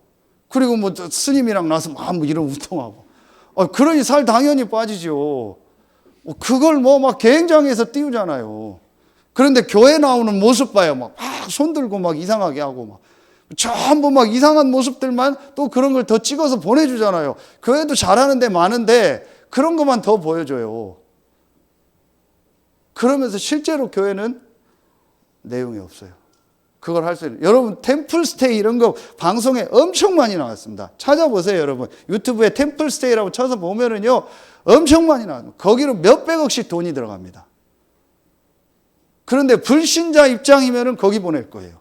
그리고 뭐 스님이랑 나서 막 뭐 이런 운동하고. 그러니 살 당연히 빠지죠. 그걸 뭐 막 개행장에서 띄우잖아요. 그런데 교회 나오는 모습 봐요. 막 손 들고 막 이상하게 하고 전부 막 이상한 모습들만 또 그런 걸 더 찍어서 보내주잖아요. 교회도 잘하는 데 많은데 그런 것만 더 보여줘요. 그러면서 실제로 교회는 내용이 없어요. 그걸 할 수 있는. 여러분 템플스테이 이런 거 방송에 엄청 많이 나왔습니다. 찾아보세요 여러분. 유튜브에 템플스테이라고 쳐서 보면은요 엄청 많이 나와요. 거기로 몇백억씩 돈이 들어갑니다. 그런데 불신자 입장이면은 거기 보낼 거예요.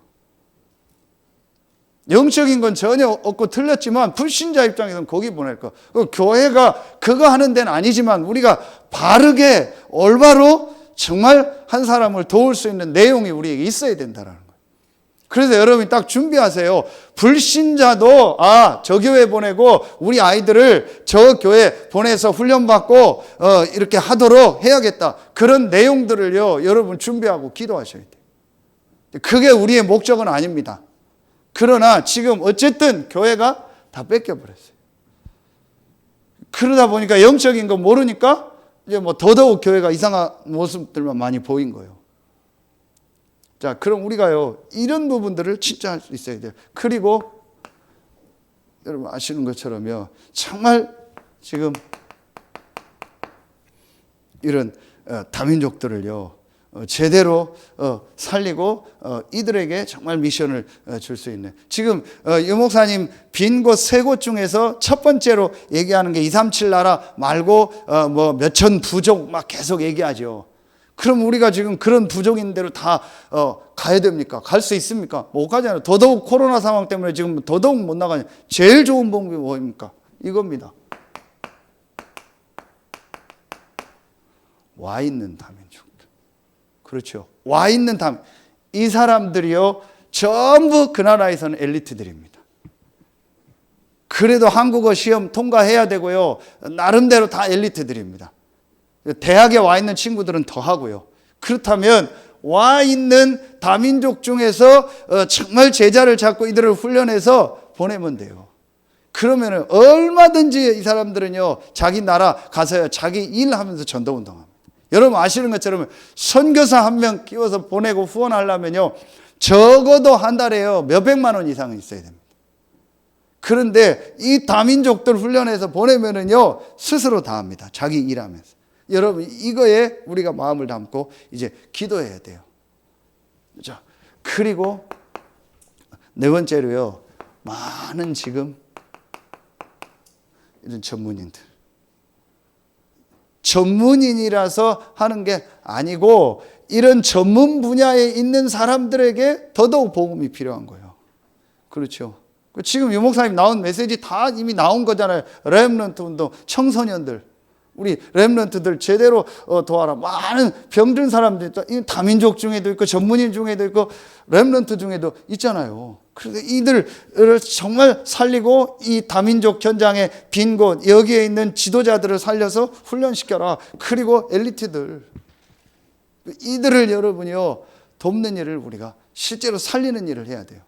영적인 건 전혀 없고 틀렸지만 불신자 입장에서는 거기 보낼 거. 교회가 그거 하는 데는 아니지만 우리가 바르게 올바로 정말 한 사람을 도울 수 있는 내용이 우리에게 있어야 된다는 거예요. 그래서 여러분이 딱 준비하세요. 불신자도 저 교회 보내고 우리 아이들을 저 교회 보내서 훈련받고 이렇게 하도록 해야겠다. 그런 내용들을요 여러분 준비하고 기도하셔야 돼요. 그게 우리의 목적은 아닙니다. 그러나 지금 어쨌든 교회가 다 뺏겨버렸어요. 그러다 보니까 영적인 거 모르니까 이제 뭐 더더욱 교회가 이상한 모습들만 많이 보인 거예요. 자, 그럼 우리가요 이런 부분들을 진짜 할 수 있어야 돼요. 그리고 여러분 아시는 것처럼요 정말 지금 이런 다민족들을요 제대로 살리고 이들에게 정말 미션을 줄 수 있는. 지금 유 목사님 빈 곳 세 곳 중에서 첫 번째로 얘기하는 게 237 나라 말고 뭐 몇천 부족 막 계속 얘기하죠. 그럼 우리가 지금 그런 부족인 대로 다 가야 됩니까? 갈 수 있습니까? 못 가잖아요. 더더욱 코로나 상황 때문에 지금 더더욱 못 나가냐. 제일 좋은 방법이 뭡니까? 이겁니다. 와 있는 다민족. 그렇죠. 와 있는 이 사람들이요 전부 그 나라에서는 엘리트들입니다. 그래도 한국어 시험 통과해야 되고요 나름대로 다 엘리트들입니다. 대학에 와 있는 친구들은 더 하고요. 그렇다면 와 있는 다민족 중에서 정말 제자를 잡고 이들을 훈련해서 보내면 돼요. 그러면 얼마든지 이 사람들은요 자기 나라 가서 자기 일하면서 전도운동합니다. 여러분 아시는 것처럼 선교사 한 명 끼워서 보내고 후원하려면요 적어도 한 달에요 몇백만 원 이상은 있어야 됩니다. 그런데 이 다민족들 훈련해서 보내면은요 스스로 다 합니다. 자기 일하면서. 여러분 이거에 우리가 마음을 담고 이제 기도해야 돼요. 자, 그리고 네 번째로요 많은 지금 이런 전문인이라서 하는 게 아니고 이런 전문 분야에 있는 사람들에게 더더욱 복음이 필요한 거예요. 그렇죠. 지금 유 목사님 나온 메시지 다 이미 나온 거잖아요. 렘넌트 운동, 청소년들. 우리 렘넌트들 제대로 도와라. 많은 병든 사람들, 다민족 중에도 있고 전문인 중에도 있고 렘넌트 중에도 있잖아요. 그래서 이들을 정말 살리고 이 다민족 현장의 빈 곳 여기에 있는 지도자들을 살려서 훈련시켜라. 그리고 엘리트들 이들을 여러분이요 돕는 일을 우리가 실제로 살리는 일을 해야 돼요.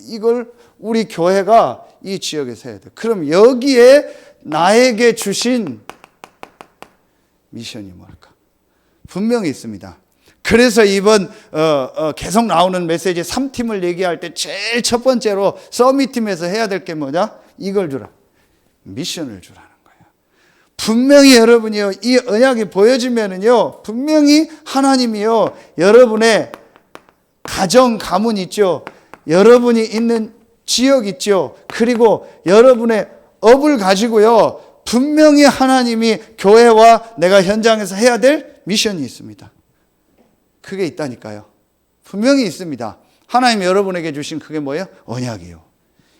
이걸 우리 교회가 이 지역에서 해야 돼요. 그럼 여기에 나에게 주신 미션이 뭘까? 분명히 있습니다. 그래서 이번 계속 나오는 메시지 3팀을 얘기할 때 제일 첫 번째로 서밋팀에서 해야 될 게 뭐냐? 이걸 주라. 미션을 주라는 거예요. 분명히 여러분이요 이 언약이 보여지면은요 분명히 하나님이요 여러분의 가정 가문 있죠. 여러분이 있는 지역 있죠. 그리고 여러분의 업을 가지고요 분명히 하나님이 교회와 내가 현장에서 해야 될 미션이 있습니다. 그게 있다니까요. 분명히 있습니다. 하나님이 여러분에게 주신 그게 뭐예요? 언약이요.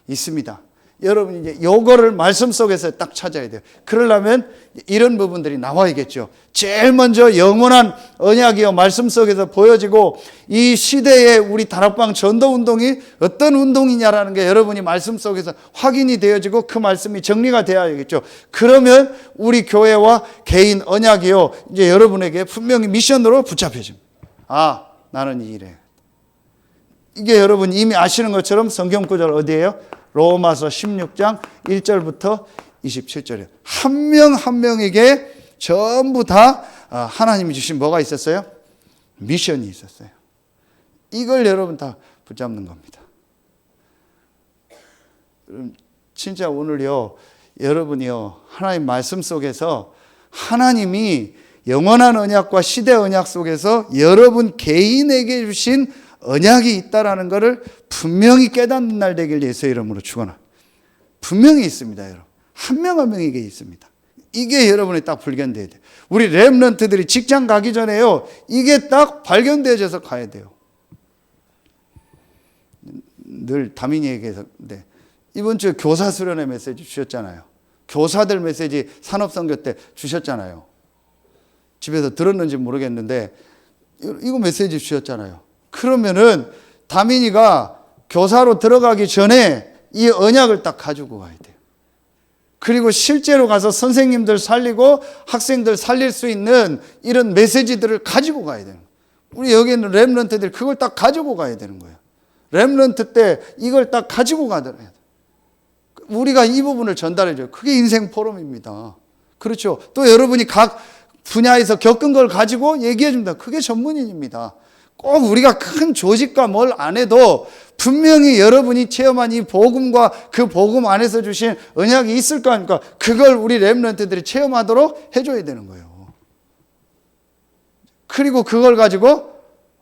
있습니다. 여러분 이제 요거를 말씀 속에서 딱 찾아야 돼요. 그러려면 이런 부분들이 나와야겠죠. 제일 먼저 영원한 언약이요 말씀 속에서 보여지고 이 시대에 우리 다락방 전도 운동이 어떤 운동이냐라는 게 여러분이 말씀 속에서 확인이 되어지고 그 말씀이 정리가 되어야겠죠. 그러면 우리 교회와 개인 언약이요 이제 여러분에게 분명히 미션으로 붙잡혀집니다. 아, 나는 이 일에. 이게 여러분 이미 아시는 것처럼 성경 구절 어디예요? 로마서 16장 1절부터 27절이에요. 한 명 한 명에게 전부 다 하나님이 주신 뭐가 있었어요? 미션이 있었어요. 이걸 여러분 다 붙잡는 겁니다. 진짜 오늘요, 여러분이요, 하나님 말씀 속에서 하나님이 영원한 언약과 시대 언약 속에서 여러분 개인에게 주신 언약이 있다라는 것을 분명히 깨닫는 날 되길 예수의 이름으로 축원합니다. 분명히 있습니다, 여러분. 한 명 한 명에게 있습니다. 이게 여러분이 딱 발견돼야 돼요. 우리 렘넌트들이 직장 가기 전에요, 이게 딱 발견되어져서 가야 돼요. 늘 다민이 얘기했는데 이번 주에 교사 수련회 메시지 주셨잖아요. 교사들 메시지 산업선교 때 주셨잖아요. 집에서 들었는지 모르겠는데 이거 메시지 주셨잖아요. 그러면은 다민이가 교사로 들어가기 전에 이 언약을 딱 가지고 가야 돼요. 그리고 실제로 가서 선생님들 살리고 학생들 살릴 수 있는 이런 메시지들을 가지고 가야 돼요. 우리 여기 있는 렘넌트들 그걸 딱 가지고 가야 되는 거예요. 렘넌트 때 이걸 딱 가지고 가더라야 돼요. 우리가 이 부분을 전달해줘요. 그게 인생 포럼입니다. 그렇죠. 또 여러분이 각 분야에서 겪은 걸 가지고 얘기해 줍니다. 그게 전문인입니다. 꼭 우리가 큰 조직과 뭘 안 해도 분명히 여러분이 체험한 이 복음과 그 복음 안에서 주신 언약이 있을 거 아닙니까? 그걸 우리 렘넌트들이 체험하도록 해줘야 되는 거예요. 그리고 그걸 가지고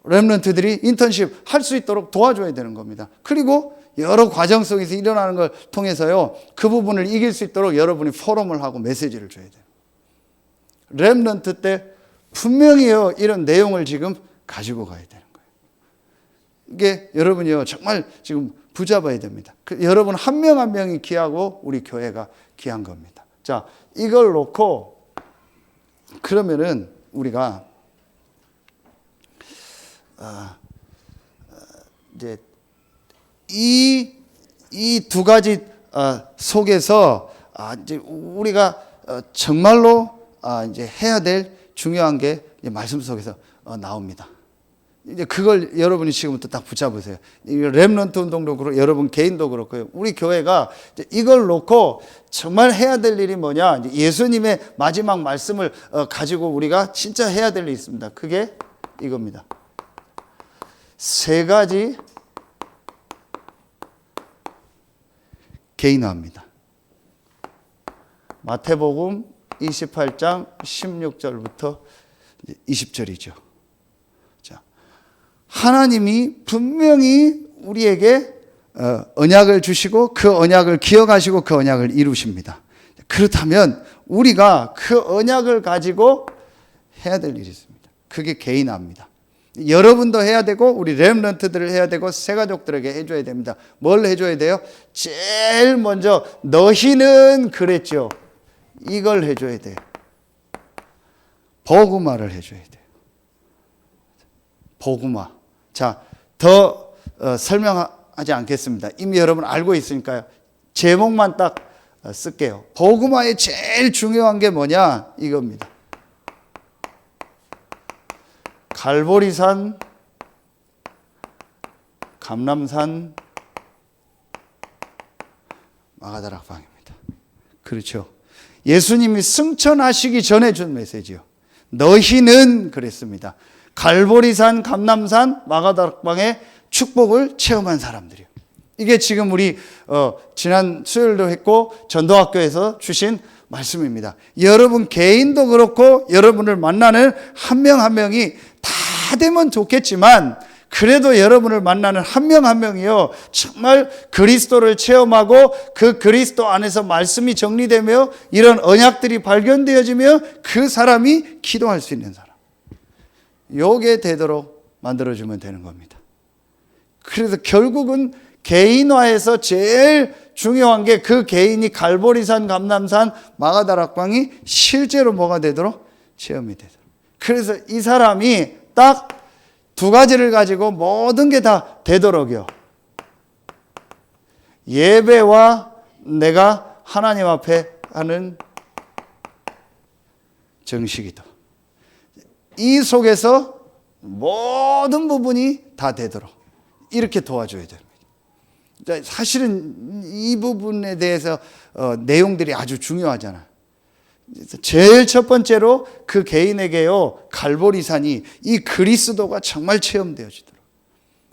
렘넌트들이 인턴십 할 수 있도록 도와줘야 되는 겁니다. 그리고 여러 과정 속에서 일어나는 걸 통해서요, 그 부분을 이길 수 있도록 여러분이 포럼을 하고 메시지를 줘야 돼요. 렘넌트 때 분명히요, 이런 내용을 지금 가지고 가야 되는 거예요. 이게 여러분이요, 정말 지금 붙잡아야 됩니다. 여러분 한 명 한 명이 귀하고 우리 교회가 귀한 겁니다. 자, 이걸 놓고 그러면은 우리가 이제 이 두 가지 속에서 이제 우리가 정말로 이제 해야 될 중요한 게 이제 말씀 속에서 나옵니다. 이제 그걸 여러분이 지금부터 딱 붙잡으세요. 렘넌트 운동도 그렇고 여러분 개인도 그렇고요. 우리 교회가 이제 이걸 놓고 정말 해야 될 일이 뭐냐? 이제 예수님의 마지막 말씀을 가지고 우리가 진짜 해야 될 일이 있습니다. 그게 이겁니다. 세 가지 개인화입니다. 마태복음 28장 16절부터 20절이죠. 자, 하나님이 분명히 우리에게 언약을 주시고 그 언약을 기억하시고 그 언약을 이루십니다. 그렇다면 우리가 그 언약을 가지고 해야 될 일이 있습니다. 그게 개인화입니다. 여러분도 해야 되고 우리 렘넌트들을 해야 되고 새가족들에게 해줘야 됩니다. 뭘 해줘야 돼요? 제일 먼저 너희는 그랬죠. 이걸 해줘야 돼요. 복음화를 해줘야 돼요. 복음화. 자, 더 설명하지 않겠습니다. 이미 여러분 알고 있으니까요. 제목만 딱 쓸게요. 복음화의 제일 중요한 게 뭐냐? 이겁니다. 갈보리산, 감람산, 마가다락방입니다. 그렇죠. 예수님이 승천하시기 전에 준 메시지요. 너희는 그랬습니다. 갈보리산, 감람산, 마가다락방의 축복을 체험한 사람들이요. 이게 지금 우리 지난 수요일도 했고 전도학교에서 주신 말씀입니다. 여러분 개인도 그렇고 여러분을 만나는 한 명 한 명이 다 되면 좋겠지만 그래도 여러분을 만나는 한 명 한 명이요, 정말 그리스도를 체험하고 그 그리스도 안에서 말씀이 정리되며 이런 언약들이 발견되어지며 그 사람이 기도할 수 있는 사람, 요게 되도록 만들어주면 되는 겁니다. 그래서 결국은 개인화에서 제일 중요한 게 그 개인이 갈보리산, 감람산, 마가다락방이 실제로 뭐가 되도록 체험이 되도록. 그래서 이 사람이 딱 두 가지를 가지고 모든 게 다 되도록이요. 예배와 내가 하나님 앞에 하는 정식이다. 이 속에서 모든 부분이 다 되도록 이렇게 도와줘야 됩니다. 사실은 이 부분에 대해서 내용들이 아주 중요하잖아요. 제일 첫 번째로 그 개인에게요, 갈보리산이 이 그리스도가 정말 체험되어지도록.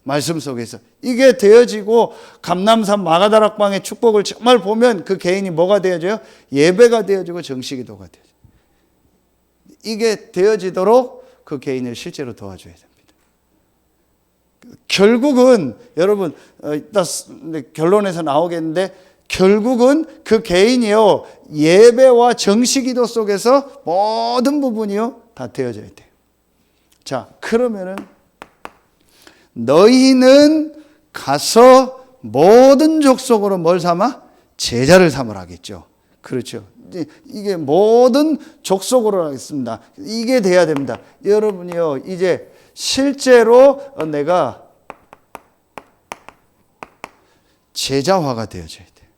말씀 속에서. 이게 되어지고 감람산 마가다락방의 축복을 정말 보면 그 개인이 뭐가 되어져요? 예배가 되어지고 정식기도가 되어져요. 이게 되어지도록 그 개인을 실제로 도와줘야 됩니다. 결국은 여러분 이따 결론에서 나오겠는데 결국은 그 개인이요 예배와 정식기도 속에서 모든 부분이요 다 되어져야 돼요. 자, 그러면은 너희는 가서 모든 족속으로 뭘 삼아? 제자를 삼으라 하겠죠. 그렇죠. 이게 모든 족속으로 하겠습니다. 이게 돼야 됩니다. 여러분이요 이제 실제로 내가 제자화가 되어져야 돼요.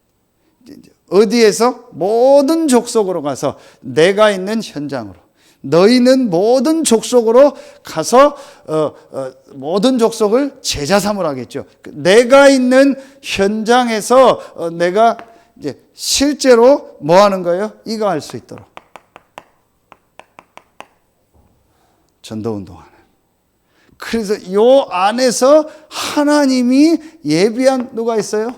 어디에서? 모든 족속으로 가서 내가 있는 현장으로. 너희는 모든 족속으로 가서 모든 족속을 제자 삼으라 하겠죠. 내가 있는 현장에서 내가 이제 실제로 뭐 하는 거예요? 이거 할 수 있도록 전도운동하는. 그래서 이 안에서 하나님이 예비한 누가 있어요?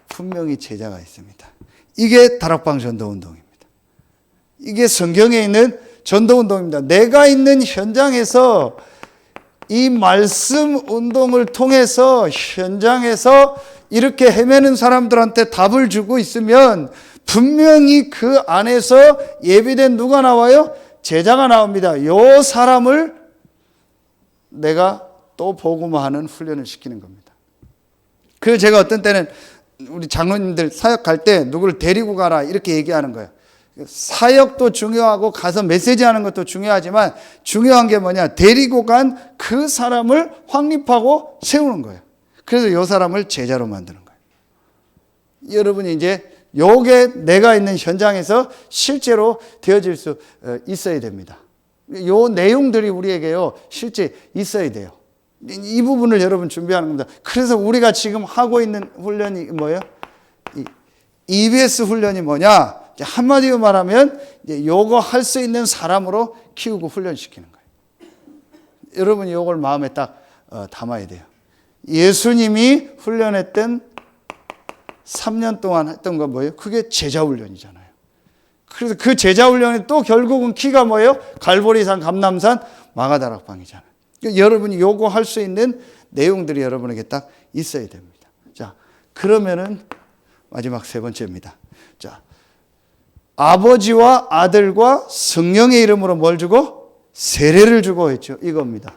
분명히 제자가 있습니다. 이게 다락방 전도운동입니다. 이게 성경에 있는 전도운동입니다. 내가 있는 현장에서 이 말씀 운동을 통해서 현장에서 이렇게 헤매는 사람들한테 답을 주고 있으면 분명히 그 안에서 예비된 누가 나와요? 제자가 나옵니다. 이 사람을 내가 또 복음화하는 훈련을 시키는 겁니다. 그래서 제가 어떤 때는 우리 장로님들 사역 갈 때 누구를 데리고 가라 이렇게 얘기하는 거예요. 사역도 중요하고 가서 메시지하는 것도 중요하지만 중요한 게 뭐냐? 데리고 간 그 사람을 확립하고 세우는 거예요. 그래서 이 사람을 제자로 만드는 거예요. 여러분이 이제 요게 내가 있는 현장에서 실제로 되어질 수 있어야 됩니다. 요 내용들이 우리에게요 실제 있어야 돼요. 이 부분을 여러분 준비하는 겁니다. 그래서 우리가 지금 하고 있는 훈련이 뭐예요? EBS 훈련이 뭐냐? 한마디로 말하면 요거 할 수 있는 사람으로 키우고 훈련시키는 거예요. 여러분이 요걸 마음에 딱 담아야 돼요. 예수님이 훈련했던 3년 동안 했던 건 뭐예요? 그게 제자훈련이잖아요. 그래서 그 제자훈련이 또 결국은 키가 뭐예요? 갈보리산, 감람산, 마가다락방이잖아요. 그러니까 여러분이 요거 할 수 있는 내용들이 여러분에게 딱 있어야 됩니다. 자, 그러면은 마지막 세 번째입니다. 자, 아버지와 아들과 성령의 이름으로 뭘 주고? 세례를 주고 했죠. 이겁니다.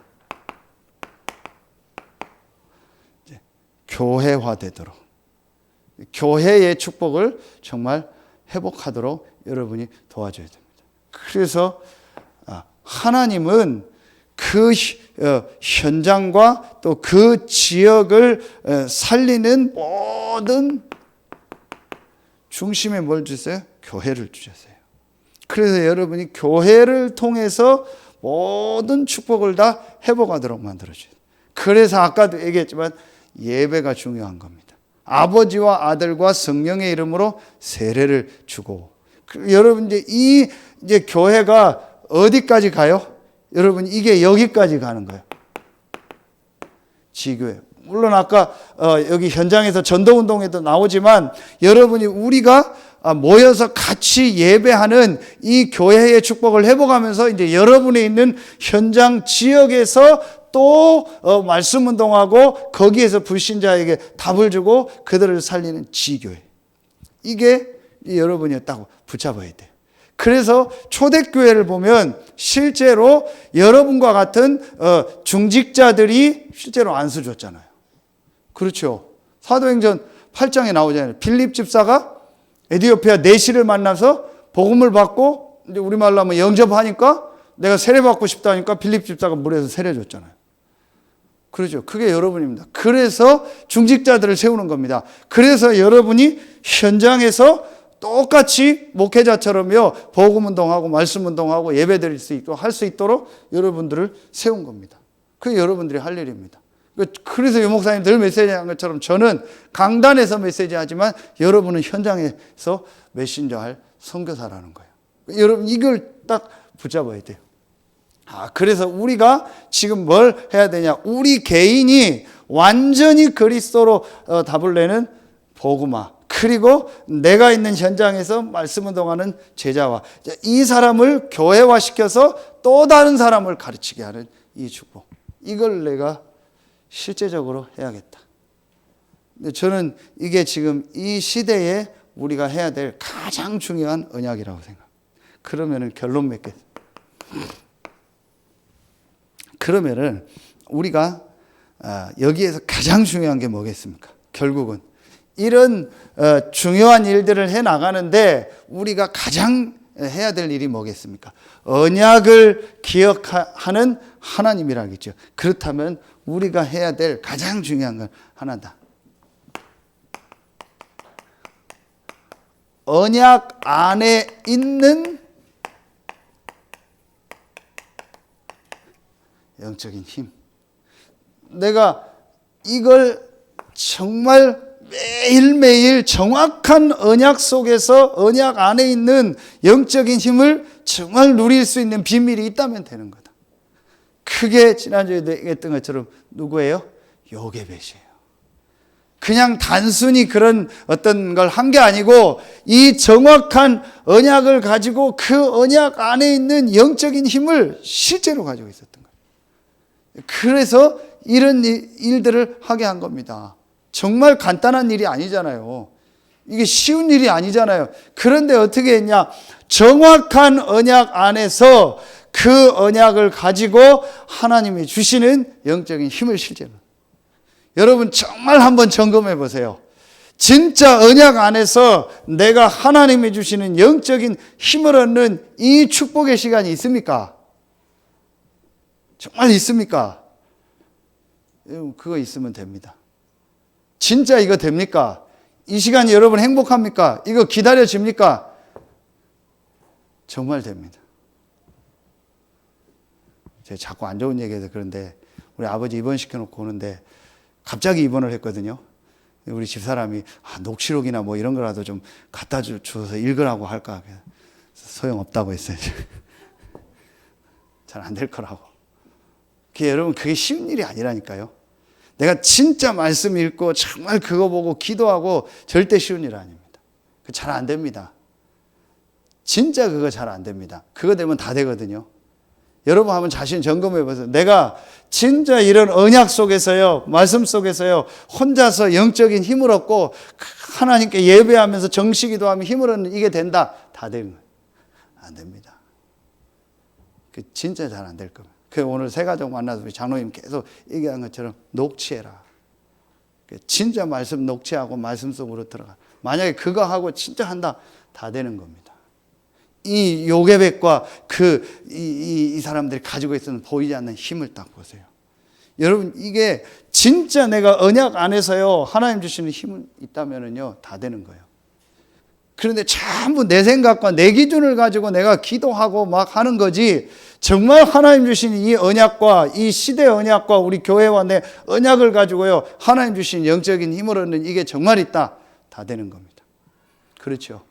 교회화되도록. 교회의 축복을 정말 회복하도록 여러분이 도와줘야 됩니다. 그래서 하나님은 그 현장과 또 그 지역을 살리는 모든 중심에 뭘 주세요? 교회를 주셨어요. 그래서 여러분이 교회를 통해서 모든 축복을 다 회복하도록 만들어줘요. 그래서 아까도 얘기했지만 예배가 중요한 겁니다. 아버지와 아들과 성령의 이름으로 세례를 주고. 여러분 이제 교회가 어디까지 가요? 여러분 이게 여기까지 가는 거예요. 지교회. 물론 아까 여기 현장에서 전도운동에도 나오지만 여러분이 우리가 모여서 같이 예배하는 이 교회의 축복을 회복하면서 이제 여러분이 있는 현장 지역에서 또 말씀운동하고 거기에서 불신자에게 답을 주고 그들을 살리는 지교회. 이게 여러분이 딱 붙잡아야 돼요. 그래서 초대교회를 보면 실제로 여러분과 같은 중직자들이 실제로 안수 줬잖아요. 그렇죠. 사도행전 8장에 나오잖아요. 빌립 집사가 에디오피아 내시를 만나서 복음을 받고 이제 우리말로 하면 영접하니까 내가 세례 받고 싶다니까 빌립 집사가 물에서 세례 줬잖아요. 그렇죠. 그게 여러분입니다. 그래서 중직자들을 세우는 겁니다. 그래서 여러분이 현장에서 똑같이 목회자처럼요 복음운동하고 말씀운동하고 예배드릴 수 있고 할 수 있도록 여러분들을 세운 겁니다. 그게 여러분들이 할 일입니다. 그래서 유 목사님 늘 메시지한 것처럼 저는 강단에서 메시지하지만 여러분은 현장에서 메신저할 선교사라는 거예요. 여러분 이걸 딱 붙잡아야 돼요. 그래서 우리가 지금 뭘 해야 되냐? 우리 개인이 완전히 그리스도로 답을 내는 복음화, 그리고 내가 있는 현장에서 말씀 운동하는 제자와, 이 사람을 교회화시켜서 또 다른 사람을 가르치게 하는 이 축복, 이걸 내가 실제적으로 해야겠다. 근데 저는 이게 지금 이 시대에 우리가 해야 될 가장 중요한 언약이라고 생각합니다. 그러면은 결론 맺겠습니다. 그러면은 우리가 여기에서 가장 중요한 게 뭐겠습니까? 결국은 이런 중요한 일들을 해 나가는데 우리가 가장 해야 될 일이 뭐겠습니까? 언약을 기억하는 하나님이라겠죠. 그렇다면 우리가 해야 될 가장 중요한 건 하나다. 언약 안에 있는 영적인 힘. 내가 이걸 정말 매일매일 정확한 언약 속에서 언약 안에 있는 영적인 힘을 정말 누릴 수 있는 비밀이 있다면 되는 거다. 그게 지난주에 얘기했던 것처럼 누구예요? 요게벳이에요. 그냥 단순히 그런 어떤 걸 한 게 아니고 이 정확한 언약을 가지고 그 언약 안에 있는 영적인 힘을 실제로 가지고 있었던 거예요. 그래서 이런 일들을 하게 한 겁니다. 정말 간단한 일이 아니잖아요. 이게 쉬운 일이 아니잖아요. 그런데 어떻게 했냐? 정확한 언약 안에서 그 언약을 가지고 하나님이 주시는 영적인 힘을 실제로. 여러분 정말 한번 점검해 보세요. 진짜 언약 안에서 내가 하나님이 주시는 영적인 힘을 얻는 이 축복의 시간이 있습니까? 정말 있습니까? 그거 있으면 됩니다. 진짜 이거 됩니까? 이 시간이 여러분 행복합니까? 이거 기다려집니까? 정말 됩니다. 제가 자꾸 안 좋은 얘기해서 그런데 우리 아버지 입원시켜놓고 오는데 갑자기 입원을 했거든요. 우리 집사람이 녹취록이나 뭐 이런 거라도 좀 갖다 줘서 읽으라고 할까? 소용없다고 했어요. 잘 안 될 거라고. 여러분 그게 쉬운 일이 아니라니까요. 내가 진짜 말씀 읽고 정말 그거 보고 기도하고 절대 쉬운 일 아닙니다. 잘 안 됩니다. 진짜 그거 잘 안 됩니다. 그거 되면 다 되거든요. 여러분 한번 자신 점검해 보세요. 내가 진짜 이런 언약 속에서요, 말씀 속에서요, 혼자서 영적인 힘을 얻고 하나님께 예배하면서 정식기도 하면 힘을 얻는 이게 된다. 다 되는 거예요. 안 됩니다. 진짜 잘 안 될 겁니다. 오늘 새 가족 만나서 우리 장로님 계속 얘기한 것처럼 녹취해라. 진짜 말씀 녹취하고 말씀 속으로 들어가. 만약에 그거 하고 진짜 한다, 다 되는 겁니다. 이 요게벳과 이 사람들이 가지고 있는 보이지 않는 힘을 딱 보세요. 여러분 이게 진짜 내가 언약 안에서요 하나님 주시는 힘이 있다면은요 다 되는 거예요. 그런데 전부 내 생각과 내 기준을 가지고 내가 기도하고 막 하는 거지, 정말 하나님 주신 이 언약과 이 시대 언약과 우리 교회와 내 언약을 가지고요 하나님 주신 영적인 힘을 얻는 이게 정말 있다, 다 되는 겁니다. 그렇죠.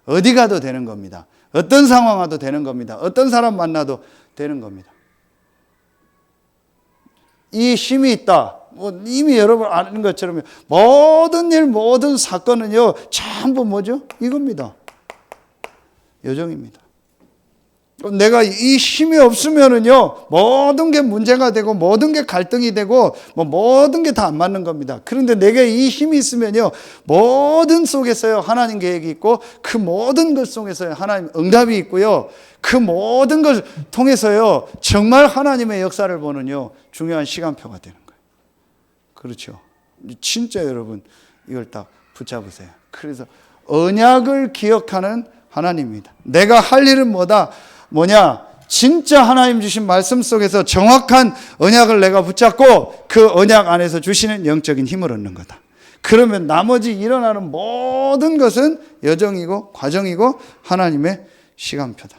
어디 가도 되는 겁니다. 어떤 상황 와도 되는 겁니다. 어떤 사람 만나도 되는 겁니다. 이 힘이 있다. 이미 여러분 아는 것처럼 모든 일, 모든 사건은요 전부 뭐죠? 이겁니다. 요정입니다. 내가 이 힘이 없으면은요 모든 게 문제가 되고 모든 게 갈등이 되고 모든 게 다 안 맞는 겁니다. 그런데 내게 이 힘이 있으면요 모든 속에서요 하나님 계획이 있고 그 모든 것 속에서요 하나님 응답이 있고요 그 모든 걸 통해서요 정말 하나님의 역사를 보는요 중요한 시간표가 되는 거예요. 그렇죠. 진짜 여러분 이걸 딱 붙잡으세요. 그래서 언약을 기억하는 하나님입니다. 내가 할 일은 뭐냐? 진짜 하나님 주신 말씀 속에서 정확한 언약을 내가 붙잡고 그 언약 안에서 주시는 영적인 힘을 얻는 거다. 그러면 나머지 일어나는 모든 것은 여정이고 과정이고 하나님의 시간표다.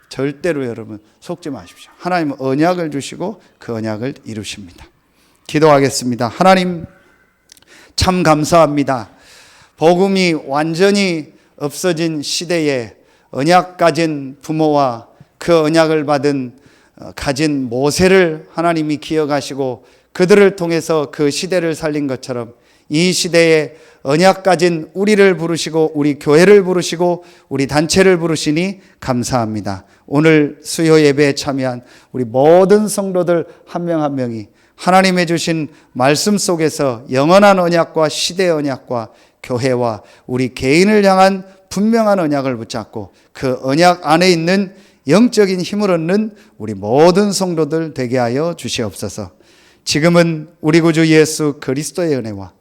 절대로 여러분 속지 마십시오. 하나님은 언약을 주시고 그 언약을 이루십니다. 기도하겠습니다. 하나님 참 감사합니다. 복음이 완전히 없어진 시대에 언약 가진 부모와 그 언약을 받은 가진 모세를 하나님이 기억하시고 그들을 통해서 그 시대를 살린 것처럼 이 시대에 언약 가진 우리를 부르시고 우리 교회를 부르시고 우리 단체를 부르시니 감사합니다. 오늘 수요 예배에 참여한 우리 모든 성도들 한 명 한 명이 하나님의 주신 말씀 속에서 영원한 언약과 시대의 언약과 교회와 우리 개인을 향한 분명한 언약을 붙잡고 그 언약 안에 있는 영적인 힘을 얻는 우리 모든 성도들 되게 하여 주시옵소서. 지금은 우리 구주 예수 그리스도의 은혜와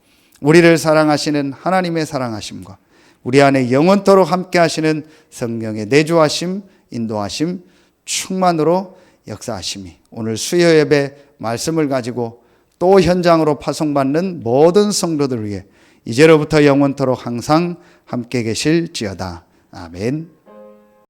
우리를 사랑하시는 하나님의 사랑하심과 우리 안에 영원토록 함께 하시는 성령의 내주하심, 인도하심, 충만으로 역사하심이 오늘 수요 예배 말씀을 가지고 또 현장으로 파송받는 모든 성도들 위해 이제로부터 영원토록 항상 함께 계실지어다. 아멘.